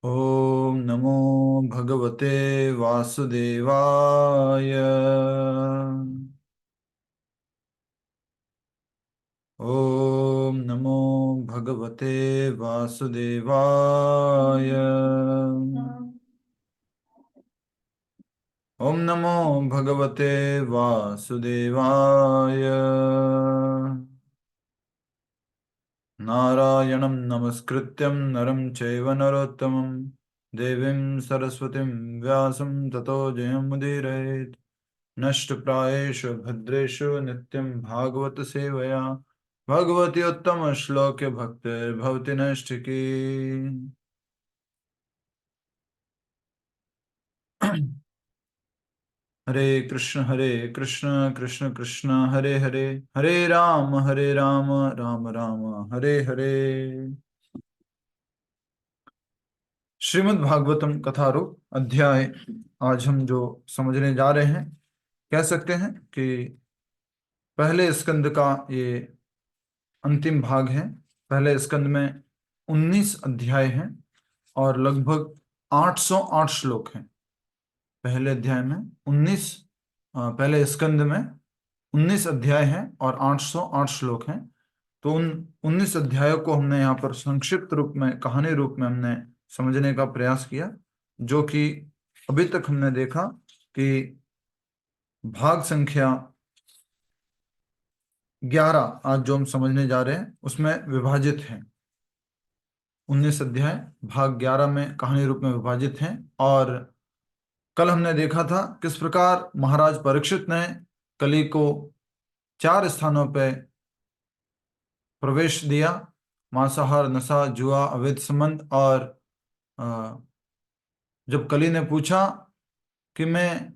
ओम नमो भगवते वासुदेवाय। ओम नमो भगवते वासुदेवाय। ओम नमो भगवते वासुदेवाय। नारायणं नमस्कृत्यं नरं चैव नरोत्तमं देवीं सरस्वतीं व्यासं ततो जयमुदीरयेत्। नष्टप्रायेषु भद्रेषु नित्यं भागवत सेवया भगवती उत्तम श्लोके भक्तिर्भवति नैष्ठिकी। हरे कृष्ण कृष्ण कृष्ण हरे हरे, हरे राम राम राम हरे हरे। श्रीमद् भागवतम कथारूप अध्याय आज हम जो समझने जा रहे हैं, कह सकते हैं कि पहले स्कंद का ये अंतिम भाग है। पहले स्कंद में 19 अध्याय हैं और लगभग 808 श्लोक हैं। पहले अध्याय में 19 पहले स्कंद में 19 अध्याय हैं और 808 श्लोक हैं। तो उन 19 अध्यायों को हमने यहाँ पर संक्षिप्त रूप में, कहानी रूप में हमने समझने का प्रयास किया, जो कि अभी तक हमने देखा कि भाग संख्या 11 आज जो हम समझने जा रहे हैं उसमें विभाजित है। 19 अध्याय भाग 11 में कहानी रूप में विभाजित हैं। और कल हमने देखा था किस प्रकार महाराज परीक्षित ने कली को 4 स्थानों पर प्रवेश दिया: मांसाहार, नशा, जुआ, अवैध संबंध। और जब कली ने पूछा कि मैं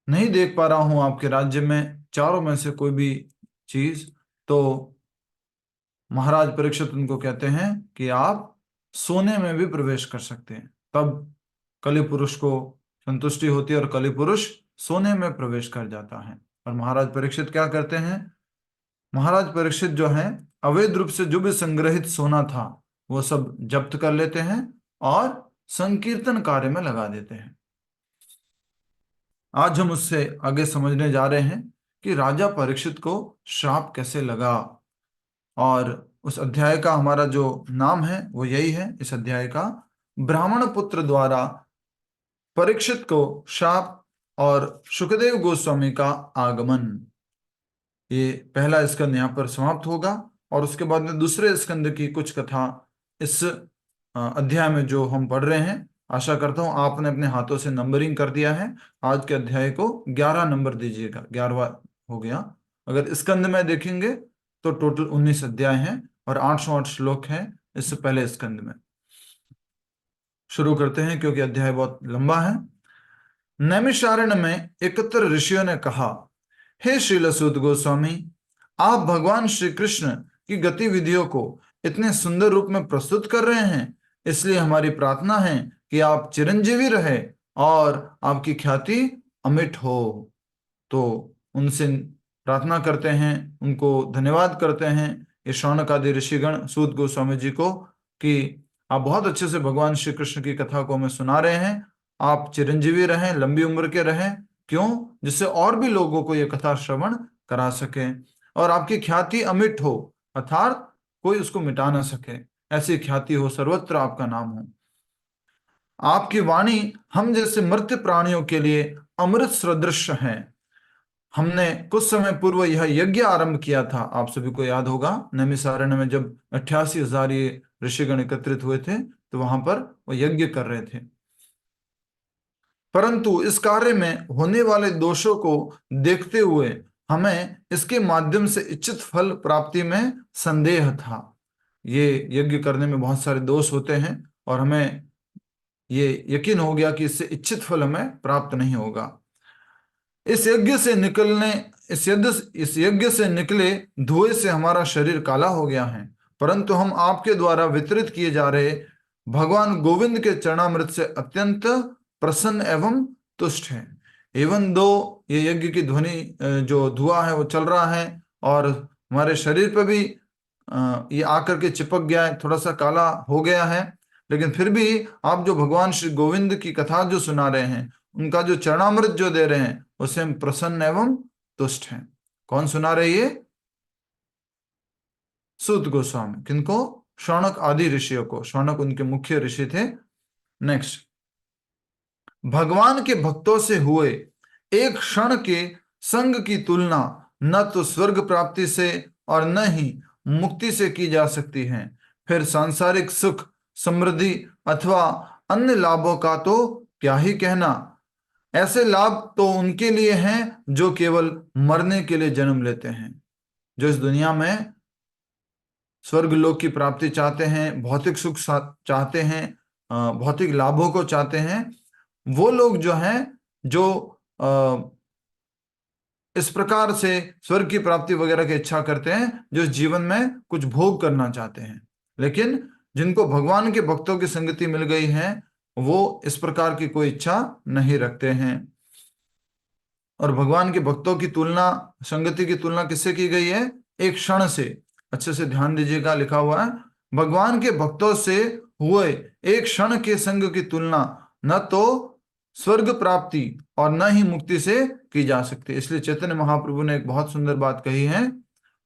नहीं देख पा रहा हूं आपके राज्य में चारों में से कोई भी चीज, तो महाराज परीक्षित उनको कहते हैं कि आप सोने में भी प्रवेश कर सकते हैं। तब कली पुरुष को संतुष्टि होती है और कली पुरुष सोने में प्रवेश कर जाता है। और महाराज परीक्षित क्या करते हैं? महाराज परीक्षित जो है, अवैध रूप से जो भी संग्रहित सोना था वो सब जब्त कर लेते हैं और संकीर्तन कार्य में लगा देते हैं। आज हम उससे आगे समझने जा रहे हैं कि राजा परीक्षित को श्राप कैसे लगा। और उस अध्याय का हमारा जो नाम है वो यही है, इस अध्याय का, ब्राह्मण पुत्र द्वारा परीक्षित को शाप और सुखदेव गोस्वामी का आगमन। ये पहला स्कंद यहाँ पर समाप्त होगा और उसके बाद में दूसरे स्कंद की कुछ कथा इस अध्याय में जो हम पढ़ रहे हैं। आशा करता हूं आपने अपने हाथों से नंबरिंग कर दिया है। आज के अध्याय को 11 नंबर दीजिएगा, 11वां हो गया। अगर स्कंद में देखेंगे तो टोटल 19 अध्याय हैं और 808 श्लोक हैं इस पहले स्कंद में। शुरू करते हैं क्योंकि अध्याय बहुत लंबा है। नैमिषारण्य में एकत्र ऋषियों ने कहा, हे श्रील सूत गोस्वामी, आप भगवान श्री कृष्ण की गतिविधियों को इतने सुंदर रूप में प्रस्तुत कर रहे हैं, इसलिए हमारी प्रार्थना है कि आप चिरंजीवी रहे और आपकी ख्याति अमिट हो। तो उनसे प्रार्थना करते हैं, उनको धन्यवाद करते हैं ये शौनक आदि ऋषिगण सूत गोस्वामी जी को कि आप बहुत अच्छे से भगवान श्री कृष्ण की कथा को हमें सुना रहे हैं। आप चिरंजीवी रहें, लंबी उम्र के रहें, क्यों? जिससे और भी लोगों को ये कथा श्रवण करा सके और आपकी ख्याति अमिट हो, अर्थात कोई उसको मिटा ना सके, ऐसी ख्याति हो, सर्वत्र आपका नाम हो। आपकी वाणी हम जैसे मर्त्य प्राणियों के लिए अमृत सदृश है। हमने कुछ समय पूर्व यह यज्ञ आरंभ किया था, आप सभी को याद होगा, नैमिषारण्य में जब 88,000 ये ऋषिगण एकत्रित हुए थे तो वहां पर वो यज्ञ कर रहे थे। परंतु इस कार्य में होने वाले दोषों को देखते हुए हमें इसके माध्यम से इच्छित फल प्राप्ति में संदेह था। ये यज्ञ करने में बहुत सारे दोष होते हैं और हमें ये यकीन हो गया कि इससे इच्छित फल हमें प्राप्त नहीं होगा। इस यज्ञ से निकलने इस यज्ञ से निकले धुएं से हमारा शरीर काला हो गया है, परंतु हम आपके द्वारा वितरित किए जा रहे भगवान गोविंद के चरणामृत से अत्यंत प्रसन्न एवं तुष्ट है। एवं दो ये यज्ञ की ध्वनि जो धुआं है वो चल रहा है और हमारे शरीर पर भी ये आकर के चिपक गया है, थोड़ा सा काला हो गया है, लेकिन फिर भी आप जो भगवान श्री गोविंद की कथा जो सुना रहे हैं, उनका जो चरणामृत जो दे रहे हैं, उससे हम प्रसन्न एवं तुष्ट हैं। कौन सुना रहे ये? सूत गोस्वामी। किनको? शौनक आदि ऋषियों को। शौनक उनके मुख्य ऋषि थे। नेक्स्ट, भगवान के भक्तों से हुए एक क्षण के संग की तुलना न तो स्वर्ग प्राप्ति से और न ही मुक्ति से की जा सकती है। फिर सांसारिक सुख, समृद्धि अथवा अन्य लाभों का तो क्या ही कहना। ऐसे लाभ तो उनके लिए हैं जो केवल मरने के लिए जन्म लेते हैं। जो इस दुनिया में स्वर्ग लोक की प्राप्ति चाहते हैं, भौतिक सुख चाहते हैं, भौतिक लाभों को चाहते हैं, वो लोग जो हैं, जो इस प्रकार से स्वर्ग की प्राप्ति वगैरह की इच्छा करते हैं, जो इस जीवन में कुछ भोग करना चाहते हैं। लेकिन जिनको भगवान के भक्तों की संगति मिल गई है, वो इस प्रकार की कोई इच्छा नहीं रखते हैं। और भगवान के भक्तों की तुलना, संगति की तुलना किससे की गई है? एक क्षण से। अच्छे से ध्यान दीजिएगा, लिखा हुआ है, भगवान के भक्तों से हुए एक क्षण के संग की तुलना न तो स्वर्ग प्राप्ति और न ही मुक्ति से की जा सकती। इसलिए चैतन्य महाप्रभु ने एक बहुत सुंदर बात कही है,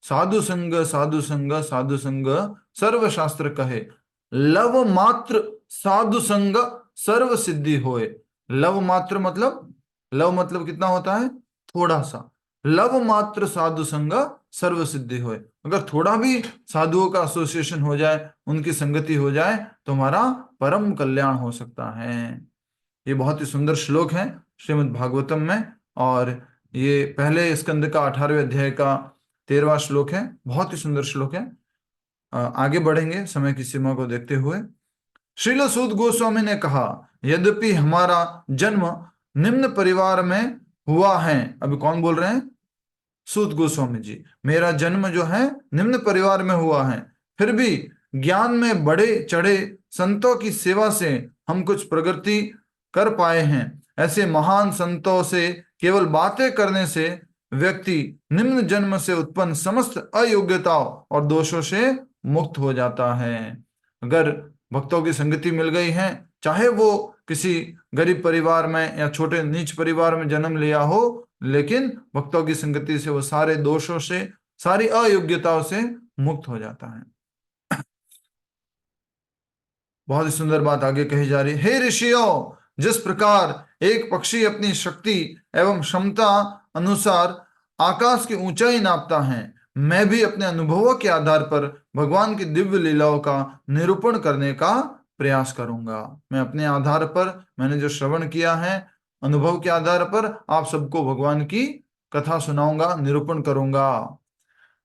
साधु संग साधु संग साधु संग सर्व शास्त्र कहे, लव मात्र साधु संग सर्व सिद्धि होए। लव मात्र मतलब, लव मतलब कितना होता है? थोड़ा सा। लव मात्र साधु संग सर्व सिद्धि होए। अगर थोड़ा भी साधुओं का एसोसिएशन हो जाए, उनकी संगति हो जाए, तो हमारा परम कल्याण हो सकता है। ये बहुत ही सुंदर श्लोक है श्रीमद् भागवतम में, और ये पहले स्कंद का 18वें अध्याय का 13वां श्लोक है। बहुत ही सुंदर श्लोक है। आगे बढ़ेंगे समय की सीमा को देखते हुए। श्रील सूत गोस्वामी ने कहा, यद्यपि हमारा जन्म निम्न परिवार में हुआ है। अभी कौन बोल रहे हैं? सूत गोस्वामी जी। मेरा जन्म जो है निम्न परिवार में हुआ है, फिर भी ज्ञान में बड़े चढ़े संतों की सेवा से हम कुछ प्रगति कर पाए हैं। ऐसे महान संतों से केवल बातें करने से व्यक्ति निम्न जन्म से उत्पन्न समस्त अयोग्यताओं और दोषों से मुक्त हो जाता है। अगर भक्तों की संगति मिल गई है, चाहे वो किसी गरीब परिवार में या छोटे नीच परिवार में जन्म लिया हो, लेकिन भक्तों की संगति से वो सारे दोषों से, सारी अयोग्यताओं से मुक्त हो जाता है। बहुत ही सुंदर बात आगे कही जा रही है। हे ऋषियों, जिस प्रकार एक पक्षी अपनी शक्ति एवं क्षमता अनुसार आकाश की ऊंचाई नापता है, मैं भी अपने अनुभवों के आधार पर भगवान की दिव्य लीलाओं का निरूपण करने का प्रयास करूंगा। मैं अपने आधार पर, मैंने जो श्रवण किया है, अनुभव के आधार पर आप सबको भगवान की कथा सुनाऊंगा, निरूपण करूंगा।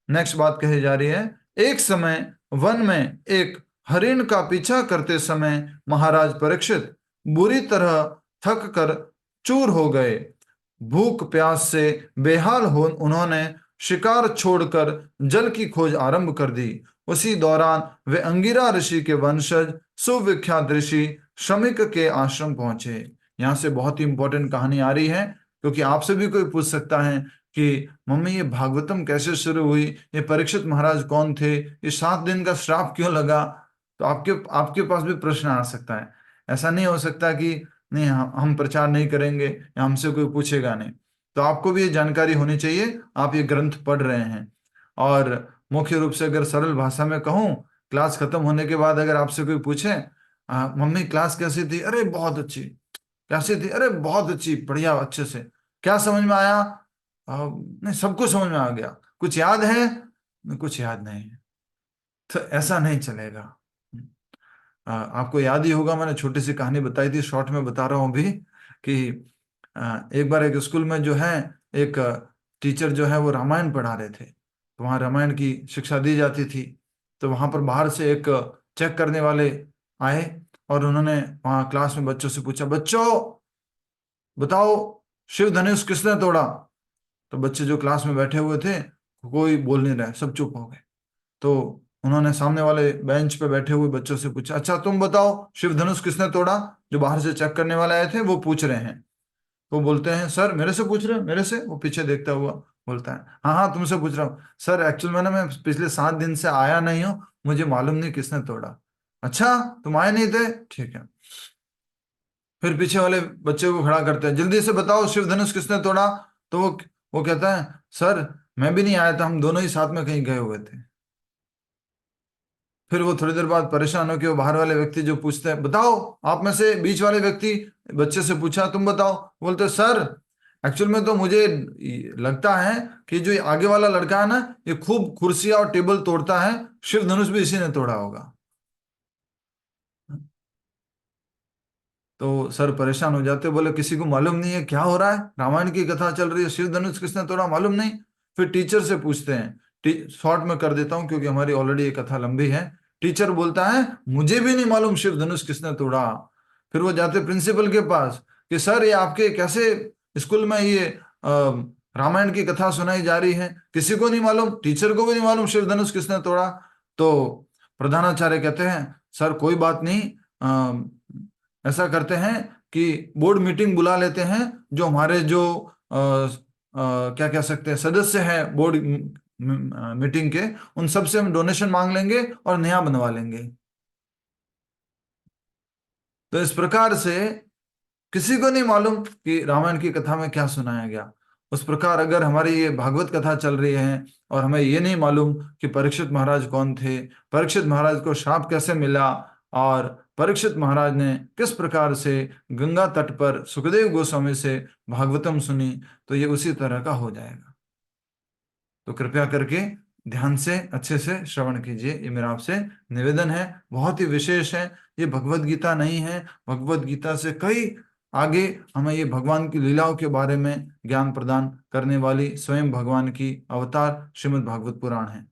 नेक्स्ट बात कही जा रही है, एक समय वन में एक हरिण का पीछा करते समय महाराज परीक्षित बुरी तरह थक कर चूर हो गए। भूख प्यास से बेहाल हो उन्होंने शिकार छोड़कर जल की खोज आरंभ कर दी। उसी दौरान वे अंगिरा ऋषि के वंशज सुविख्यात ऋषि शमिक के आश्रम पहुंचे। यहाँ से बहुत ही इंपॉर्टेंट कहानी आ रही है, क्योंकि आपसे भी कोई पूछ सकता है कि मम्मी ये भागवतम कैसे शुरू हुई, ये परीक्षित महाराज कौन थे, ये 7 दिन का श्राप क्यों लगा। तो आपके आपके पास भी प्रश्न आ सकता है। ऐसा नहीं हो सकता कि नहीं, हम प्रचार नहीं करेंगे या हमसे कोई पूछेगा नहीं। तो आपको भी ये जानकारी होनी चाहिए, आप ये ग्रंथ पढ़ रहे हैं। और मुख्य रूप से अगर सरल भाषा में कहूँ, क्लास खत्म होने के बाद अगर आपसे कोई पूछे, मम्मी क्लास कैसी थी? अरे बहुत अच्छी। कैसी थी? अरे बहुत अच्छी, बढ़िया, अच्छे से। क्या समझ में आया? नहीं, सब कुछ समझ में आ गया। कुछ याद है? कुछ याद नहीं है। तो ऐसा नहीं चलेगा। आपको याद ही होगा, मैंने छोटी सी कहानी बताई थी, शॉर्ट में बता रहा हूँ अभी, कि एक बार एक स्कूल में जो है, एक टीचर जो है वो रामायण पढ़ा रहे थे। तो वहाँ रामायण की शिक्षा दी जाती थी। तो वहाँ पर बाहर से एक चेक करने वाले आए और उन्होंने वहाँ क्लास में बच्चों से पूछा, बच्चों बताओ शिव धनुष किसने तोड़ा? तो बच्चे जो क्लास में बैठे हुए थे, कोई बोल नहीं रहे, सब चुप हो गए। तो उन्होंने सामने वाले बेंच पे बैठे हुए बच्चों से पूछा, अच्छा तुम बताओ शिव धनुष किसने तोड़ा? जो बाहर से चेक करने वाले आए थे वो पूछ रहे हैं। वो बोलते हैं, सर मेरे से पूछ रहे हैं? मेरे से? वो पीछे देखता हुआ बोलता है, हाँ हाँ तुमसे पूछ रहा हूँ सर, एक्चुअल में ना मैं पिछले 7 दिन से आया नहीं हूँ, मुझे मालूम नहीं किसने तोड़ा। अच्छा, तुम आए नहीं थे, ठीक है। फिर पीछे वाले बच्चे को खड़ा करते हैं, जल्दी से बताओ शिव धनुष किसने तोड़ा। तो वो कहता है, सर मैं भी नहीं आया था, हम दोनों ही साथ में कहीं गए हुए थे। फिर वो थोड़ी देर बाद परेशान होकर वो बाहर वाले व्यक्ति जो पूछते हैं, बताओ आप में से बीच वाले व्यक्ति, बच्चे से पूछा, तुम बताओ। बोलते सर एक्चुअल में तो मुझे लगता है कि जो ये आगे वाला लड़का है ना, ये खूब कुर्सियां और टेबल तोड़ता है, शिव धनुष भी इसी ने तोड़ा होगा। तो सर परेशान हो जाते, बोले किसी को मालूम नहीं है क्या हो रहा है, रामायण की कथा चल रही है, शिव धनुष किसने तोड़ा मालूम नहीं। फिर टीचर से पूछते हैं, शॉर्ट में कर देता हूँ क्योंकि हमारी ऑलरेडी ये कथा लंबी है। टीचर बोलता है, मुझे भी नहीं मालूम शिव धनुष किसने तोड़ा। फिर वो जाते प्रिंसिपल के पास कि सर ये आपके कैसे स्कूल में ये रामायण की कथा सुनाई जा रही है, किसी को नहीं मालूम, टीचर को भी नहीं मालूम शिव धनुष किसने तोड़ा। तो प्रधानाचार्य कहते हैं, सर कोई बात नहीं, ऐसा करते हैं कि बोर्ड मीटिंग बुला लेते हैं, जो हमारे जो क्या कह सकते हैं सदस्य हैं बोर्ड मीटिंग के, उन सब से हम डोनेशन मांग लेंगे और नया बनवा लेंगे। तो इस प्रकार से किसी को नहीं मालूम कि रामायण की कथा में क्या सुनाया गया। उस प्रकार अगर हमारी ये भागवत कथा चल रही है और हमें ये नहीं मालूम कि परीक्षित महाराज कौन थे, परीक्षित महाराज को शाप कैसे मिला, और परीक्षित महाराज ने किस प्रकार से गंगा तट पर सुखदेव गोस्वामी से भागवतम सुनी, तो ये उसी तरह का हो जाएगा। तो कृपया करके ध्यान से अच्छे से श्रवण कीजिए, ये मेरा आपसे निवेदन है। बहुत ही विशेष है, ये भगवत गीता नहीं है, भगवत गीता से कई आगे हमें ये भगवान की लीलाओं के बारे में ज्ञान प्रदान करने वाली स्वयं भगवान की अवतार श्रीमद् भागवत पुराण है।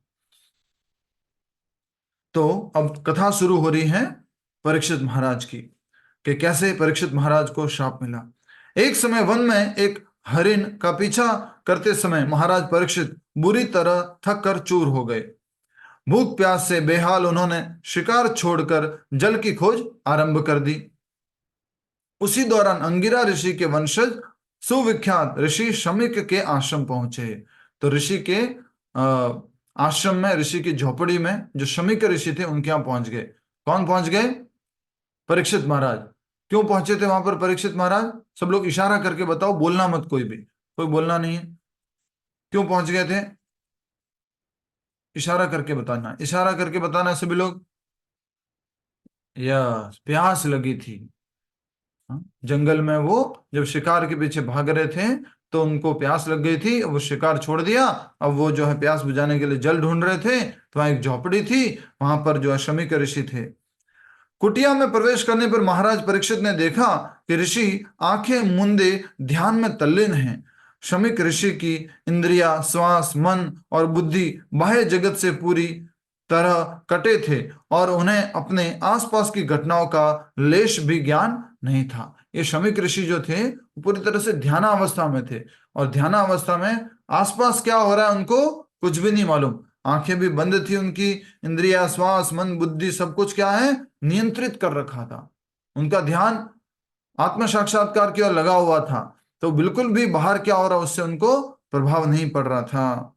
तो अब कथा शुरू हो रही है परीक्षित महाराज की, कि कैसे परीक्षित महाराज को शाप मिला। एक समय वन में एक हरिण का पीछा करते समय महाराज परीक्षित बुरी तरह थक कर चूर हो गए। भूख प्यास से बेहाल उन्होंने शिकार छोड़कर जल की खोज आरंभ कर दी। उसी दौरान अंगिरा ऋषि के वंशज सुविख्यात ऋषि शमिक के आश्रम पहुंचे। तो ऋषि के आश्रम में, ऋषि की झोपड़ी में जो शमिक ऋषि थे उनके यहां पहुंच गए। कौन पहुंच गए? परीक्षित महाराज। क्यों पहुंचे थे वहां पर परीक्षित महाराज? सब लोग इशारा करके बताओ, बोलना मत, कोई भी, कोई बोलना नहीं है। क्यों पहुंच गए थे? इशारा करके बताना, इशारा करके बताना सभी लोग। यस, प्यास लगी थी। हाँ? जंगल में वो जब शिकार के पीछे भाग रहे थे तो उनको प्यास लग गई थी, वो शिकार छोड़ दिया। अब वो जो है प्यास बुझाने के लिए जल ढूंढ रहे थे, तो वहां एक झोपड़ी थी, वहां पर जो है शमी के ऋषि थे। कुटिया में प्रवेश करने पर महाराज परीक्षित ने देखा कि ऋषि आंखें मूंदे ध्यान में तल्लीन हैं। शमिक ऋषि की इंद्रिया, श्वास, मन और बुद्धि बाह्य जगत से पूरी तरह कटे थे और उन्हें अपने आसपास की घटनाओं का लेश भी ज्ञान नहीं था। ये शमिक ऋषि जो थे वो पूरी तरह से ध्यानावस्था में थे, और ध्यानावस्था में आसपास क्या हो रहा है उनको कुछ भी नहीं मालूम। आंखें भी बंद थी उनकी, इंद्रिया, श्वास, मन, बुद्धि सब कुछ क्या है, नियंत्रित कर रखा था। उनका ध्यान आत्म साक्षात्कार की ओर लगा हुआ था, तो बिल्कुल भी बाहर क्या हो रहा उससे उनको प्रभाव नहीं पड़ रहा था।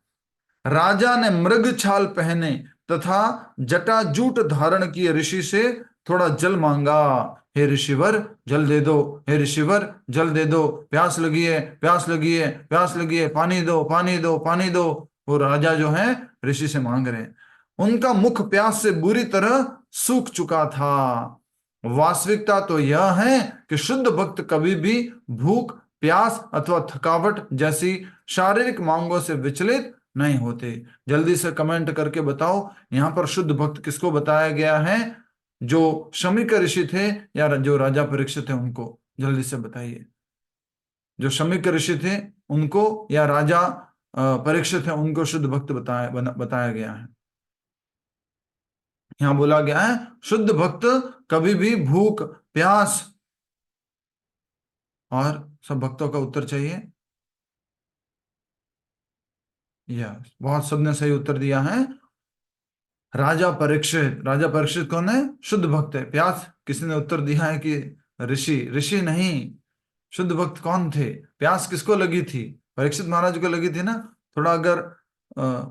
राजा ने मृग छाल पहने तथा जटाजूट धारण किए ऋषि से थोड़ा जल मांगा। हे ऋषिवर जल दे दो, हे ऋषिवर जल दे दो, प्यास लगी है, प्यास लगी है, प्यास लगी है, पानी दो, पानी दो, पानी दो। वो राजा जो है ऋषि से मांग रहे हैं। उनका मुख प्यास से बुरी तरह सूख चुका था। वास्तविकता तो यह है कि शुद्ध भक्त कभी भी भूख, प्यास अथवा थकावट जैसी शारीरिक मांगों से विचलित नहीं होते। जल्दी से कमेंट करके बताओ, यहां पर शुद्ध भक्त किसको बताया गया है? जो शमिक ऋषि थे या जो राजा परीक्षित थे उनको? जल्दी से बताइए। जो शमिक ऋषि थे उनको या राजा परीक्षित है उनको शुद्ध भक्त बताया गया है। यहां बोला गया है शुद्ध भक्त कभी भी भूख, प्यास, और सब भक्तों का उत्तर चाहिए। यस, बहुत सबने सही उत्तर दिया है। राजा परीक्षित, राजा परीक्षित कौन है? शुद्ध भक्त है। प्यास किसी ने उत्तर दिया है कि ऋषि, ऋषि नहीं। शुद्ध भक्त कौन थे? प्यास किसको लगी थी? परीक्षित महाराज को लगी थी ना। थोड़ा अगर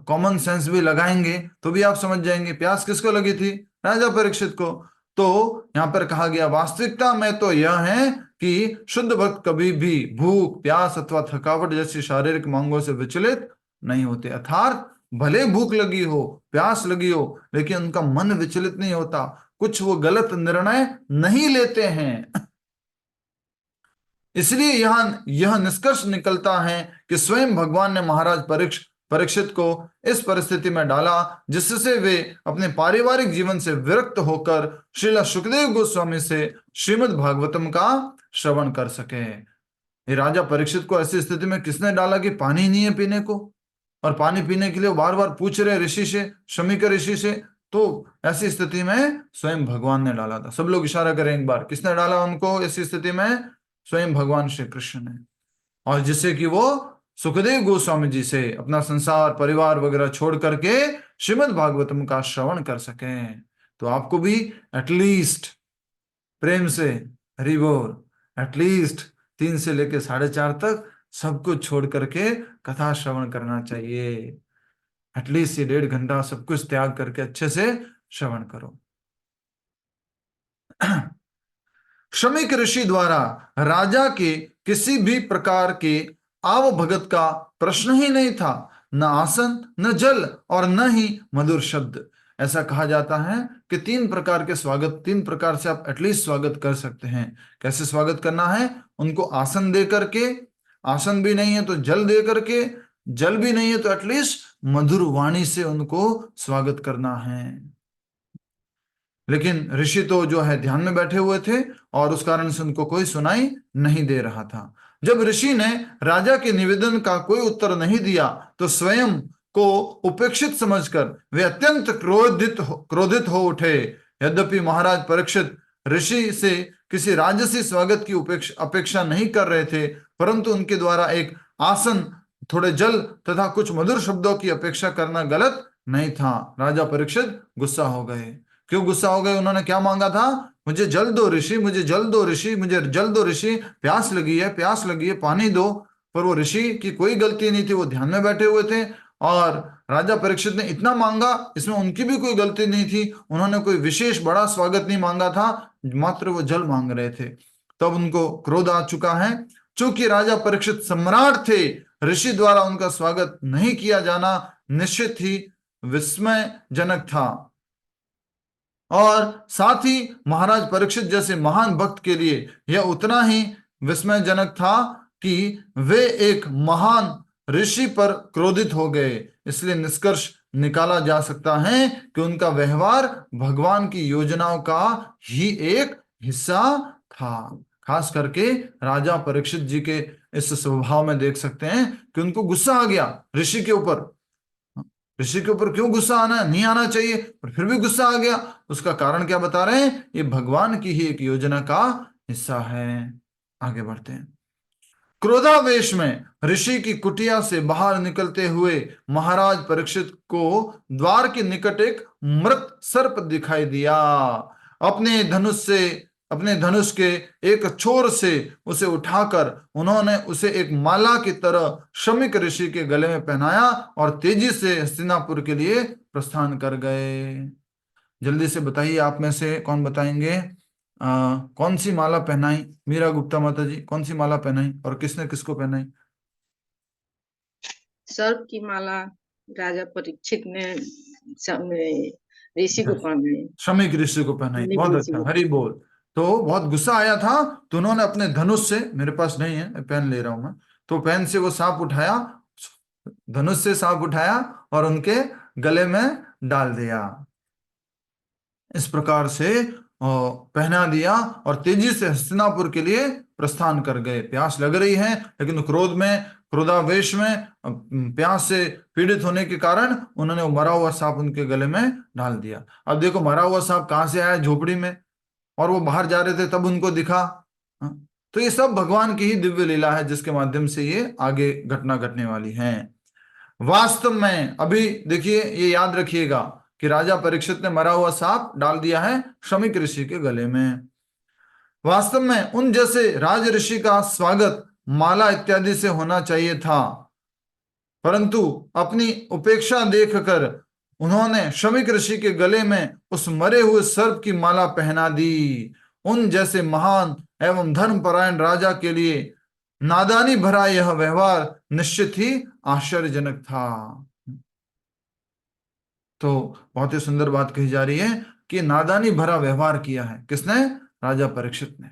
कॉमन सेंस भी लगाएंगे तो भी आप समझ जाएंगे प्यास किसको लगी थी। राजा परीक्षित को। तो यहां पर कहा गया वास्तविकता में तो यह है कि शुद्ध भक्त कभी भी भूख, प्यास अथवा थकावट जैसी शारीरिक मांगों से विचलित नहीं होते। अर्थात भले भूख लगी हो, प्यास लगी हो, लेकिन उनका मन विचलित नहीं होता, कुछ वो गलत निर्णय नहीं लेते हैं। इसलिए यहां यह निष्कर्ष निकलता है कि स्वयं भगवान ने महाराज परीक्षित को इस परिस्थिति में डाला जिससे वे अपने पारिवारिक जीवन से विरक्त होकर श्रील सुखदेव गोस्वामी से श्रीमद् भागवतम का श्रवण कर सके। ये राजा परीक्षित को ऐसी स्थिति में किसने डाला कि पानी नहीं है पीने को, और पानी पीने के लिए बार बार पूछ रहे ऋषि से, शमीक ऋषि से। तो ऐसी स्थिति में स्वयं भगवान ने डाला था। सब लोग इशारा करें एक बार, किसने डाला उनको ऐसी स्थिति में? स्वयं भगवान श्री कृष्ण ने। और जिससे कि वो सुखदेव गोस्वामी जी से अपना संसार, परिवार वगैरह छोड़ करके श्रीमद् भागवतम का श्रवण कर सके। तो आपको भी एटलीस्ट प्रेम से हरि बोल, एटलीस्ट 3 से लेकर 4:30 तक सब कुछ छोड़ करके कथा श्रवण करना चाहिए। एटलीस्ट ये 1.5 घंटा सब कुछ त्याग करके अच्छे से श्रवण करो। शमीक ऋषि द्वारा राजा के किसी भी प्रकार के आवभगत का प्रश्न ही नहीं था, न आसन, न जल और न ही मधुर शब्द। ऐसा कहा जाता है कि 3 प्रकार के स्वागत, 3 प्रकार से आप एटलीस्ट स्वागत कर सकते हैं। कैसे स्वागत करना है? उनको आसन दे करके, आसन भी नहीं है तो जल दे करके, जल भी नहीं है तो एटलीस्ट मधुर वाणी से उनको स्वागत करना है। लेकिन ऋषि तो जो है ध्यान में बैठे हुए थे और उस कारण से उनको कोई सुनाई नहीं दे रहा था। जब ऋषि ने राजा के निवेदन का कोई उत्तर नहीं दिया तो स्वयं को उपेक्षित समझकर वे अत्यंत क्रोधित हो उठे। यद्यपि महाराज परीक्षित ऋषि से किसी राजसी स्वागत की अपेक्षा नहीं कर रहे थे, परंतु उनके द्वारा एक आसन, थोड़े जल तथा कुछ मधुर शब्दों की अपेक्षा करना गलत नहीं था। राजा परीक्षित गुस्सा हो गए। क्यों गुस्सा हो गए? उन्होंने क्या मांगा था? मुझे जल दो ऋषि, मुझे जल दो ऋषि, मुझे जल दो ऋषि, प्यास लगी है, प्यास लगी है, पानी दो। पर वो ऋषि की कोई गलती नहीं थी, वो ध्यान में बैठे हुए थे। और राजा परीक्षित ने इतना मांगा, इसमें उनकी भी कोई गलती नहीं थी। उन्होंने कोई विशेष बड़ा स्वागत नहीं मांगा था, मात्र वो जल मांग रहे थे। तब उनको क्रोध आ चुका है। चूंकि राजा परीक्षित सम्राट थे, ऋषि द्वारा उनका स्वागत नहीं किया जाना निश्चित ही विस्मयजनक था। और साथ ही महाराज परीक्षित जैसे महान भक्त के लिए यह उतना ही विस्मयजनक था कि वे एक महान ऋषि पर क्रोधित हो गए। इसलिए निष्कर्ष निकाला जा सकता है कि उनका व्यवहार भगवान की योजनाओं का ही एक हिस्सा था। खास करके राजा परीक्षित जी के इस स्वभाव में देख सकते हैं कि उनको गुस्सा आ गया ऋषि के ऊपर। ऋषि के ऊपर क्यों गुस्सा आना, नहीं आना चाहिए, पर फिर भी गुस्सा आ गया। उसका कारण क्या बता रहे हैं? ये भगवान की ही एक योजना का हिस्सा है। आगे बढ़ते हैं। क्रोधावेश में ऋषि की कुटिया से बाहर निकलते हुए महाराज परीक्षित को द्वार के निकट एक मृत सर्प दिखाई दिया। अपने धनुष के एक छोर से उसे उठाकर उन्होंने उसे एक माला की तरह शमीक ऋषि के गले में पहनाया और तेजी से हस्तिनापुर के लिए प्रस्थान कर गए। जल्दी से बताइए, आप में से कौन बताएंगे कौन सी माला पहनाई? मीरा गुप्ता माता जी, कौन सी माला पहनाई और किसने किसको पहनाई? सर्प की माला राजा परीक्षित ने ऋषि को पहनाई, शमीक ऋषि को पहनाई। बहुत अच्छा, हरि बोल। तो बहुत गुस्सा आया था तो उन्होंने अपने धनुष से, मेरे पास नहीं है, पेन ले रहा हूं मैं, तो पेन से वो सांप उठाया, धनुष से सांप उठाया और उनके गले में डाल दिया। इस प्रकार से पहना दिया और तेजी से हस्तिनापुर के लिए प्रस्थान कर गए। प्यास लग रही है, लेकिन क्रोधावेश में, प्यास से पीड़ित होने के कारण उन्होंने वो मरा हुआ सांप उनके गले में डाल दिया। अब देखो, मरा हुआ सांप कहां से आया? झोपड़ी में, और वो बाहर जा रहे थे तब उनको दिखा। तो ये सब भगवान की ही दिव्य लीला है जिसके माध्यम से ये आगे घटना घटने वाली है। वास्तव में अभी देखिए, ये याद रखिएगा कि राजा परीक्षित ने मरा हुआ सांप डाल दिया है शमीक ऋषि के गले में। वास्तव में उन जैसे राज ऋषि का स्वागत माला इत्यादि से होना चाहिए था, परंतु अपनी उपेक्षा देखकर उन्होंने शमीक ऋषि के गले में उस मरे हुए सर्प की माला पहना दी। उन जैसे महान एवं धर्मपरायण राजा के लिए नादानी भरा यह व्यवहार निश्चित ही आश्चर्यजनक था। तो बहुत ही सुंदर बात कही जा रही है कि नादानी भरा व्यवहार किया है। किसने? राजा परीक्षित ने।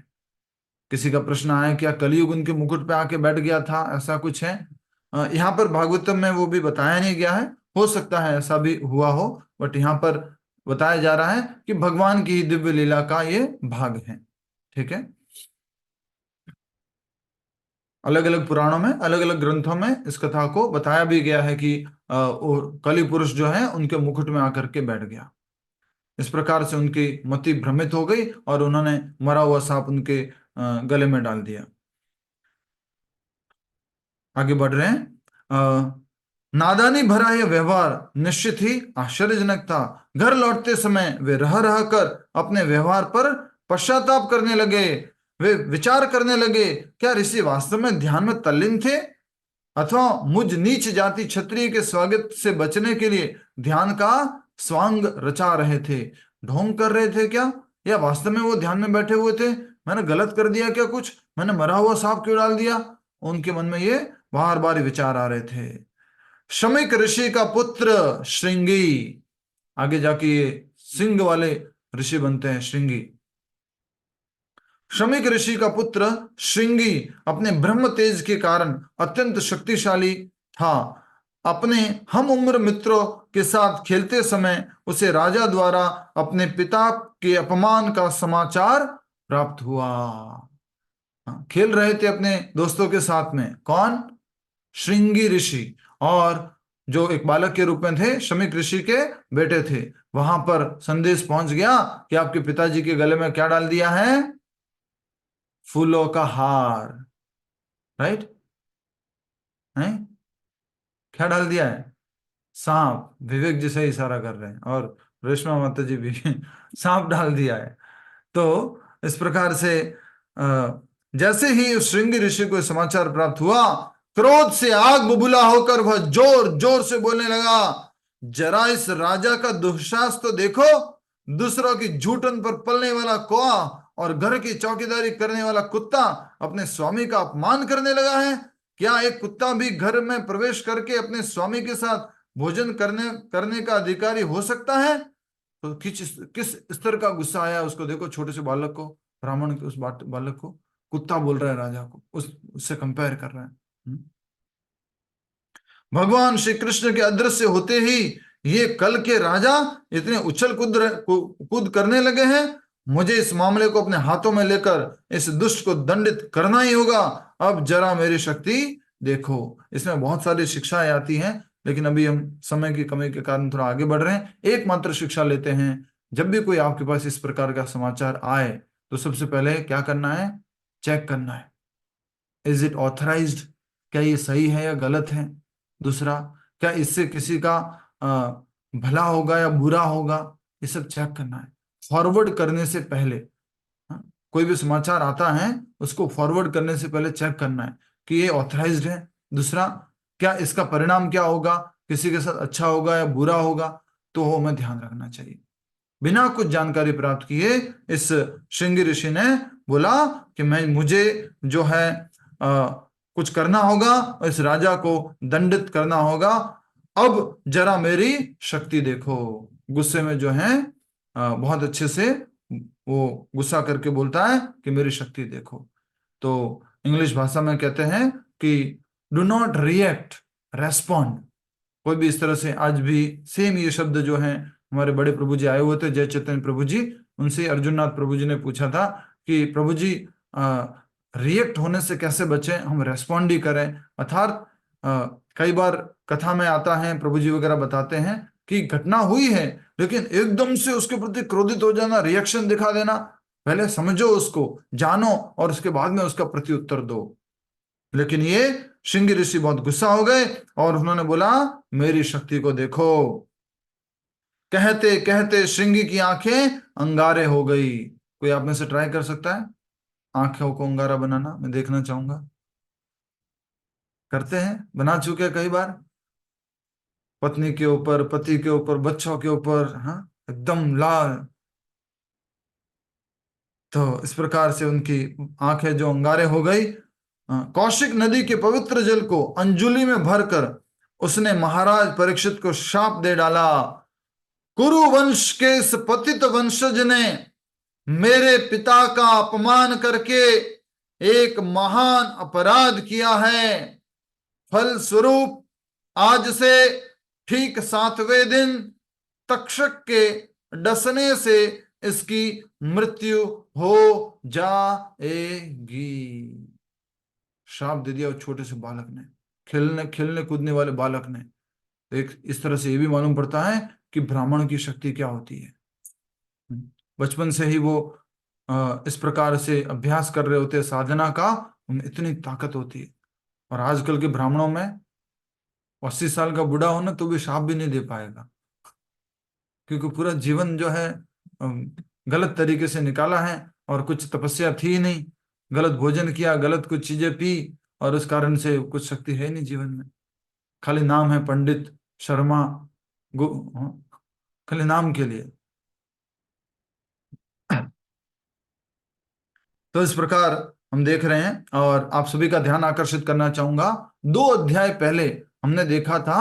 किसी का प्रश्न आया क्या कलयुग उनके मुकुट पे आके बैठ गया था, ऐसा कुछ है? यहाँ पर भागवतम में वो भी बताया नहीं गया है। हो सकता है ऐसा भी हुआ हो, बट यहाँ पर बताया जा रहा है कि भगवान की ही दिव्य लीला का ये भाग है। ठीक है। अलग अलग पुराणों में, अलग अलग ग्रंथों में इस कथा को बताया भी गया है कि कलि पुरुष जो है उनके मुकुट में आकर के बैठ गया। इस प्रकार से उनकी मति भ्रमित हो गई और उन्होंने मरा हुआ सांप उनके गले में डाल दिया। आगे बढ़ रहे हैं। नादानी भरा यह व्यवहार निश्चित ही आश्चर्यजनक था। घर लौटते समय वे रह रह कर अपने व्यवहार पर पश्चाताप करने लगे। वे विचार करने लगे, क्या ऋषि वास्तव में ध्यान में तल्लीन थे, अथवा मुझ नीच जाति क्षत्रिय के स्वागत से बचने के लिए ध्यान का स्वांग रचा रहे थे, ढोंग कर रहे थे क्या, या वास्तव में वो ध्यान में बैठे हुए थे? मैंने गलत कर दिया क्या कुछ? मैंने मरा हुआ सांप क्यों डाल दिया? उनके मन में ये बार बार विचार आ रहे थे। शमीक ऋषि का पुत्र श्रृंगी, आगे जाके ये सिंह वाले ऋषि बनते हैं, श्रृंगी। शमीक ऋषि का पुत्र श्रृंगी अपने ब्रह्म तेज के कारण अत्यंत शक्तिशाली था। अपने हम उम्र मित्रों के साथ खेलते समय उसे राजा द्वारा अपने पिता के अपमान का समाचार प्राप्त हुआ। खेल रहे थे अपने दोस्तों के साथ में, कौन? श्रृंगी ऋषि, और जो एक बालक के रूप में थे, शमीक ऋषि के बेटे थे। वहां पर संदेश पहुंच गया कि आपके पिताजी के गले में क्या डाल दिया है? फूलों का हार। राइट है? क्या डाल दिया है? सांप। विवेक जी से इशारा कर रहे हैं और रेशमा माता जी भी सांप डाल दिया है। तो इस प्रकार से जैसे ही उस श्रृंगी ऋषि को समाचार प्राप्त हुआ, क्रोध से आग बबूला होकर वह जोर जोर से बोलने लगा, जरा इस राजा का दुस्साहस तो देखो। दूसरों की झूठन पर पलने वाला कौआ और घर की चौकीदारी करने वाला कुत्ता अपने स्वामी का अपमान करने लगा है। क्या एक कुत्ता भी घर में प्रवेश करके अपने स्वामी के साथ भोजन करने करने का अधिकारी हो सकता है? तो किस स्तर का गुस्सा आया उसको देखो, छोटे से बालक को, ब्राह्मण के उस बालक को कुत्ता बोल रहा है, राजा को उससे कंपेयर कर रहा है। भगवान श्री कृष्ण के अदृश्य होते ही ये कल के राजा इतने उछल कूद करने लगे हैं। मुझे इस मामले को अपने हाथों में लेकर इस दुष्ट को दंडित करना ही होगा। अब जरा मेरी शक्ति देखो। इसमें बहुत सारी शिक्षाएं आती हैं, लेकिन अभी हम समय की कमी के कारण थोड़ा आगे बढ़ रहे हैं। एकमात्र शिक्षा लेते हैं, जब भी कोई आपके पास इस प्रकार का समाचार आए तो सबसे पहले क्या करना है? चेक करना है, इज इट ऑथराइज्ड, क्या ये सही है या गलत है। दूसरा, क्या इससे किसी का भला होगा या बुरा होगा, ये सब चेक करना है फॉरवर्ड करने से पहले। हाँ? कोई भी समाचार आता है उसको फॉरवर्ड करने से पहले चेक करना है कि ये ऑथराइज्ड है। दूसरा, क्या इसका परिणाम क्या होगा, किसी के साथ अच्छा होगा या बुरा होगा, तो वो हमें ध्यान रखना चाहिए। बिना कुछ जानकारी प्राप्त किए इस श्रृंगी ऋषि ने बोला कि मुझे जो है कुछ करना होगा और इस राजा को दंडित करना होगा। अब जरा मेरी शक्ति देखो। गुस्से में जो है बहुत अच्छे से वो गुस्सा करके बोलता है कि मेरी शक्ति देखो। तो इंग्लिश भाषा में कहते हैं कि डू नॉट रिएक्ट, रेस्पॉन्ड। कोई भी इस तरह से, आज भी सेम ये शब्द जो है, हमारे बड़े प्रभु जी आए हुए थे, जय चैतन्य प्रभु जी, उनसे अर्जुननाथ प्रभु जी ने पूछा था कि प्रभु जी रिएक्ट होने से कैसे बचें, हम रेस्पॉन्ड ही करें। अर्थात कई बार कथा में आता है, प्रभु जी वगैरह बताते हैं कि घटना हुई है लेकिन एकदम से उसके प्रति क्रोधित हो जाना, रिएक्शन दिखा देना। पहले समझो उसको, जानो, और उसके बाद में उसका प्रत्युत्तर दो। लेकिन ये श्रृंगी ऋषि बहुत गुस्सा हो गए और उन्होंने बोला, मेरी शक्ति को देखो। कहते कहते श्रृंगी की आंखें अंगारे हो गई। कोई आप में से ट्राई कर सकता है आंखों को अंगारा बनाना? मैं देखना चाहूंगा। करते हैं? बना चुके कई बार? पत्नी के ऊपर, पति के ऊपर, बच्चों के ऊपर, हाँ, एकदम लाल। तो इस प्रकार से उनकी आंखें जो अंगारे हो गई। कौशिक नदी के पवित्र जल को अंजुलि में भरकर उसने महाराज परीक्षित को शाप दे डाला। कुरु वंश के इस पतित वंशज ने मेरे पिता का अपमान करके एक महान अपराध किया है। फल स्वरूप आज से ठीक 7वें दिन तक्षक के डसने से इसकी मृत्यु हो जाएगी। श्राप दे दिया उस छोटे से बालक ने, खेलने खेलने कूदने वाले बालक ने। तो एक इस तरह से ये भी मालूम पड़ता है कि ब्राह्मण की शक्ति क्या होती है। बचपन से ही वो इस प्रकार से अभ्यास कर रहे होते हैं साधना का, उनमें इतनी ताकत होती है। और आजकल के ब्राह्मणों में 80 साल का बूढ़ा होना तो भी शाप भी नहीं दे पाएगा, क्योंकि पूरा जीवन जो है गलत तरीके से निकाला है, और कुछ तपस्या थी ही नहीं, गलत भोजन किया, गलत कुछ चीजें पी, और उस कारण से कुछ शक्ति है ही नहीं जीवन में। खाली नाम है पंडित शर्मा, हाँ, खाली नाम के लिए। तो इस प्रकार हम देख रहे हैं, और आप सभी का ध्यान आकर्षित करना चाहूंगा। 2 अध्याय पहले हमने देखा था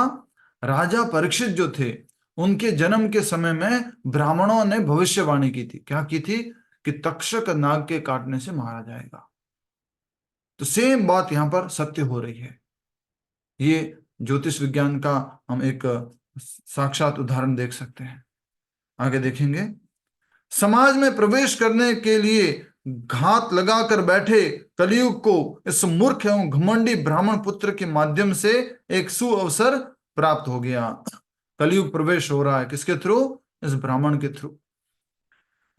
राजा परीक्षित जो थे, उनके जन्म के समय में ब्राह्मणों ने भविष्यवाणी की थी। क्या की थी? कि तक्षक नाग के काटने से मारा जाएगा। तो सेम बात यहां पर सत्य हो रही है। ये ज्योतिष विज्ञान का हम एक साक्षात उदाहरण देख सकते हैं। आगे देखेंगे। समाज में प्रवेश करने के लिए घात लगाकर बैठे कलयुग को इस मूर्ख एवं घमंडी ब्राह्मण पुत्र के माध्यम से एक सुअवसर प्राप्त हो गया। कलयुग प्रवेश हो रहा है किसके थ्रू? इस ब्राह्मण के थ्रू।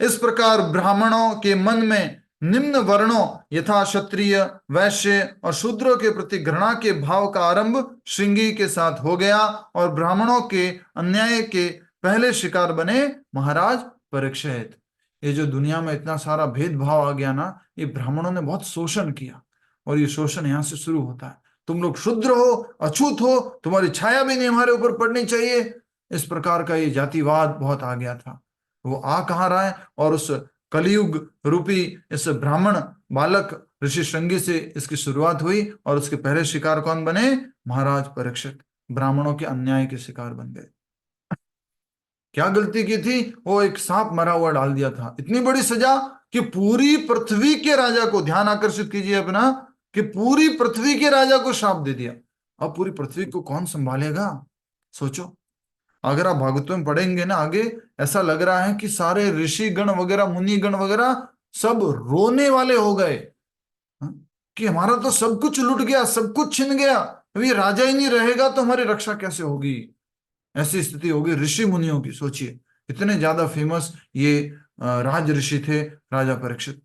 इस प्रकार ब्राह्मणों के मन में निम्न वर्णों यथा क्षत्रिय, वैश्य और शूद्रों के प्रति घृणा के भाव का आरंभ श्रृंगी के साथ हो गया, और ब्राह्मणों के अन्याय के पहले शिकार बने महाराज परीक्षित। ये जो दुनिया में इतना सारा भेदभाव आ गया ना, ये ब्राह्मणों ने बहुत शोषण किया, और ये शोषण यहाँ से शुरू होता है। तुम लोग शूद्र हो, अछूत हो, तुम्हारी छाया भी नहीं हमारे ऊपर पड़नी चाहिए। इस प्रकार का ये जातिवाद बहुत आ गया था। वो आ कहाँ रहा है? और उस कलयुग रूपी इस ब्राह्मण बालक ऋषि श्रृंगी से इसकी शुरुआत हुई, और उसके पहले शिकार कौन बने? महाराज परीक्षित। ब्राह्मणों के अन्याय के शिकार बन गए। क्या गलती की थी? वो एक सांप मरा हुआ डाल दिया था। इतनी बड़ी सजा कि पूरी पृथ्वी के राजा को, ध्यान आकर्षित कीजिए अपना, कि पूरी पृथ्वी के राजा को श्राप दे दिया। अब पूरी पृथ्वी को कौन संभालेगा? सोचो। अगर आप भागवत में पढ़ेंगे ना आगे, ऐसा लग रहा है कि सारे ऋषि गण वगैरह, मुनि गण वगैरह सब रोने वाले हो गए। हाँ? कि हमारा तो सब कुछ लुट गया, सब कुछ छिन गया, अब ये राजा ही नहीं रहेगा तो हमारी रक्षा कैसे होगी? ऐसी स्थिति होगी ऋषि मुनियों की। सोचिए, इतने ज्यादा फेमस ये राज ऋषि थे राजा परीक्षित।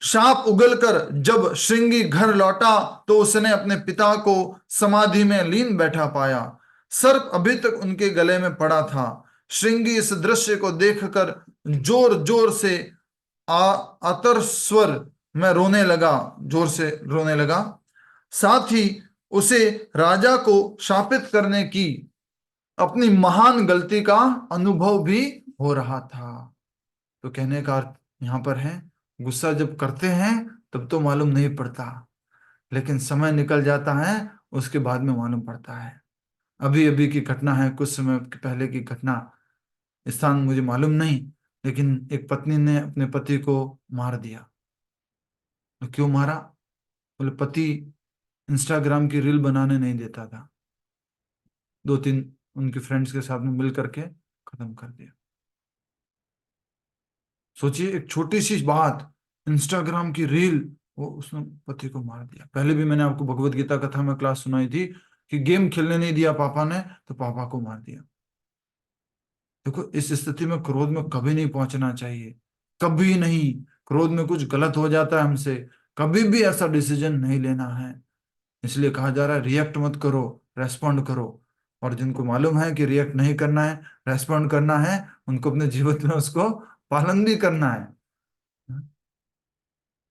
शाप उगलकर जब श्रृंगी घर लौटा तो उसने अपने पिता को समाधि में लीन बैठा पाया। सर्प अभी तक उनके गले में पड़ा था। श्रृंगी इस दृश्य को देखकर जोर जोर से आतर स्वर में रोने लगा, जोर से रोने लगा। साथ ही उसे राजा को शापित करने की अपनी महान गलती का अनुभव भी हो रहा था। तो कहने का अर्थ यहां पर है, गुस्सा जब करते हैं तब तो मालूम नहीं पड़ता, लेकिन समय निकल जाता है उसके बाद में मालूम पड़ता है। अभी अभी की घटना है, कुछ समय पहले की घटना, स्थान मुझे मालूम नहीं, लेकिन एक पत्नी ने अपने पति को मार दिया। तो क्यों मारा? बोले पति इंस्टाग्राम की रील बनाने नहीं देता था। 2-3 उनके फ्रेंड्स के साथ में मिल करके खत्म कर दिया। सोचिए, एक छोटी सी बात, इंस्टाग्राम की रील, वो उसने पति को मार दिया। पहले भी मैंने आपको भगवत गीता कथा में क्लास सुनाई थी कि गेम खेलने नहीं दिया पापा ने, तो पापा को मार दिया। देखो, इस स्थिति में क्रोध में कभी नहीं पहुंचना चाहिए, कभी नहीं। क्रोध में कुछ गलत हो जाता है हमसे, कभी भी ऐसा डिसीजन नहीं लेना है। इसलिए कहा जा रहा है रिएक्ट मत करो, रेस्पॉन्ड करो। और जिनको मालूम है कि रिएक्ट नहीं करना है, रेस्पॉन्ड करना है, उनको अपने जीवन में उसको पालन भी करना है।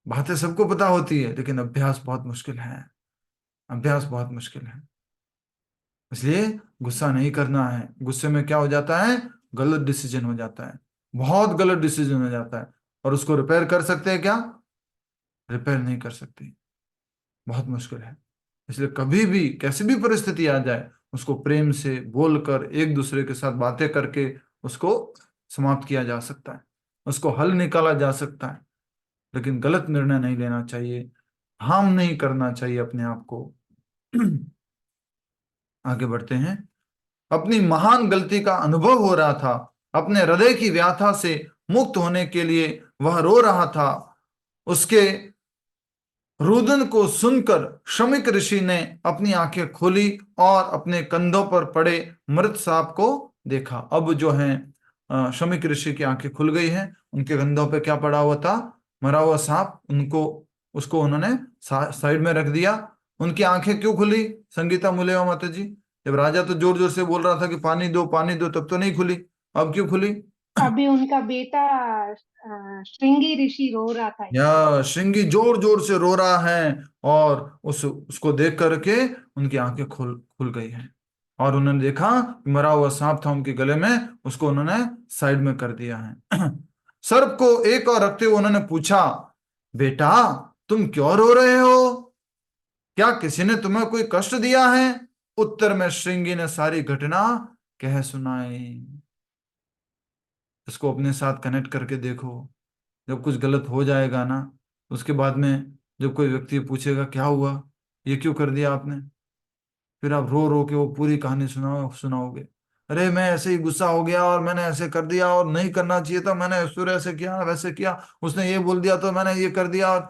बातें सबको पता होती है, लेकिन अभ्यास बहुत मुश्किल है। अभ्यास बहुत मुश्किल है। इसलिए गुस्सा नहीं करना है। गुस्से में क्या हो जाता है, गलत डिसीजन हो जाता है, बहुत गलत डिसीजन हो जाता है। और उसको रिपेयर कर सकते हैं क्या? रिपेयर नहीं कर सकते, बहुत मुश्किल है। इसलिए कभी भी कैसी भी परिस्थिति आ जाए, उसको प्रेम से बोलकर, एक दूसरे के साथ बातें करके उसको समाप्त किया जा सकता है, उसको हल निकाला जा सकता है। लेकिन गलत निर्णय नहीं लेना चाहिए, हार्म नहीं करना चाहिए अपने आप को। आगे बढ़ते हैं। अपनी महान गलती का अनुभव हो रहा था, अपने हृदय की व्याथा से मुक्त होने के लिए वह रो रहा था। उसके रुदन को सुनकर शमिक ऋषि ने अपनी आंखें खोली और अपने कंधों पर पड़े मृत सांप को देखा। अब जो है शमिक ऋषि की आंखें खुल गई हैं, उनके कंधों पे क्या पड़ा हुआ था? मरा हुआ सांप। उनको उसको उन्होंने साइड में रख दिया। उनकी आंखें क्यों खुली संगीता मुलेवा माता जी? जब राजा तो जोर जोर से बोल रहा था कि पानी दो, तब तो नहीं खुली, अब क्यों खुली? अभी उनका बेटा श्रृंगी ऋषि रो रहा था इसलिए। या श्रृंगी जोर जोर से रो रहा है, और उसको देख करके उनकी आंखें खुल खुल गई हैं, और उन्होंने देखा कि मरा हुआ सांप था उनके गले में, उसको उन्होंने साइड में कर दिया है। सर्प को एक और रखते हुए उन्होंने पूछा, बेटा तुम क्यों रो रहे हो? क्या किसी ने तुम्हें कोई कष्ट दिया है? उत्तर में श्रृंगी ने सारी घटना कह सुनाई। इसको अपने साथ कनेक्ट करके देखो। जब कुछ गलत हो जाएगा ना, उसके बाद में जब कोई व्यक्ति पूछेगा क्या हुआ, ये क्यों कर दिया आपने, फिर आप रो रो के वो पूरी कहानी सुनाओगे। अरे मैं ऐसे ही गुस्सा हो गया और मैंने ऐसे कर दिया, और नहीं करना चाहिए था, मैंने सूर्य ऐसे किया वैसे किया, उसने ये बोल दिया तो मैंने ये कर दिया। और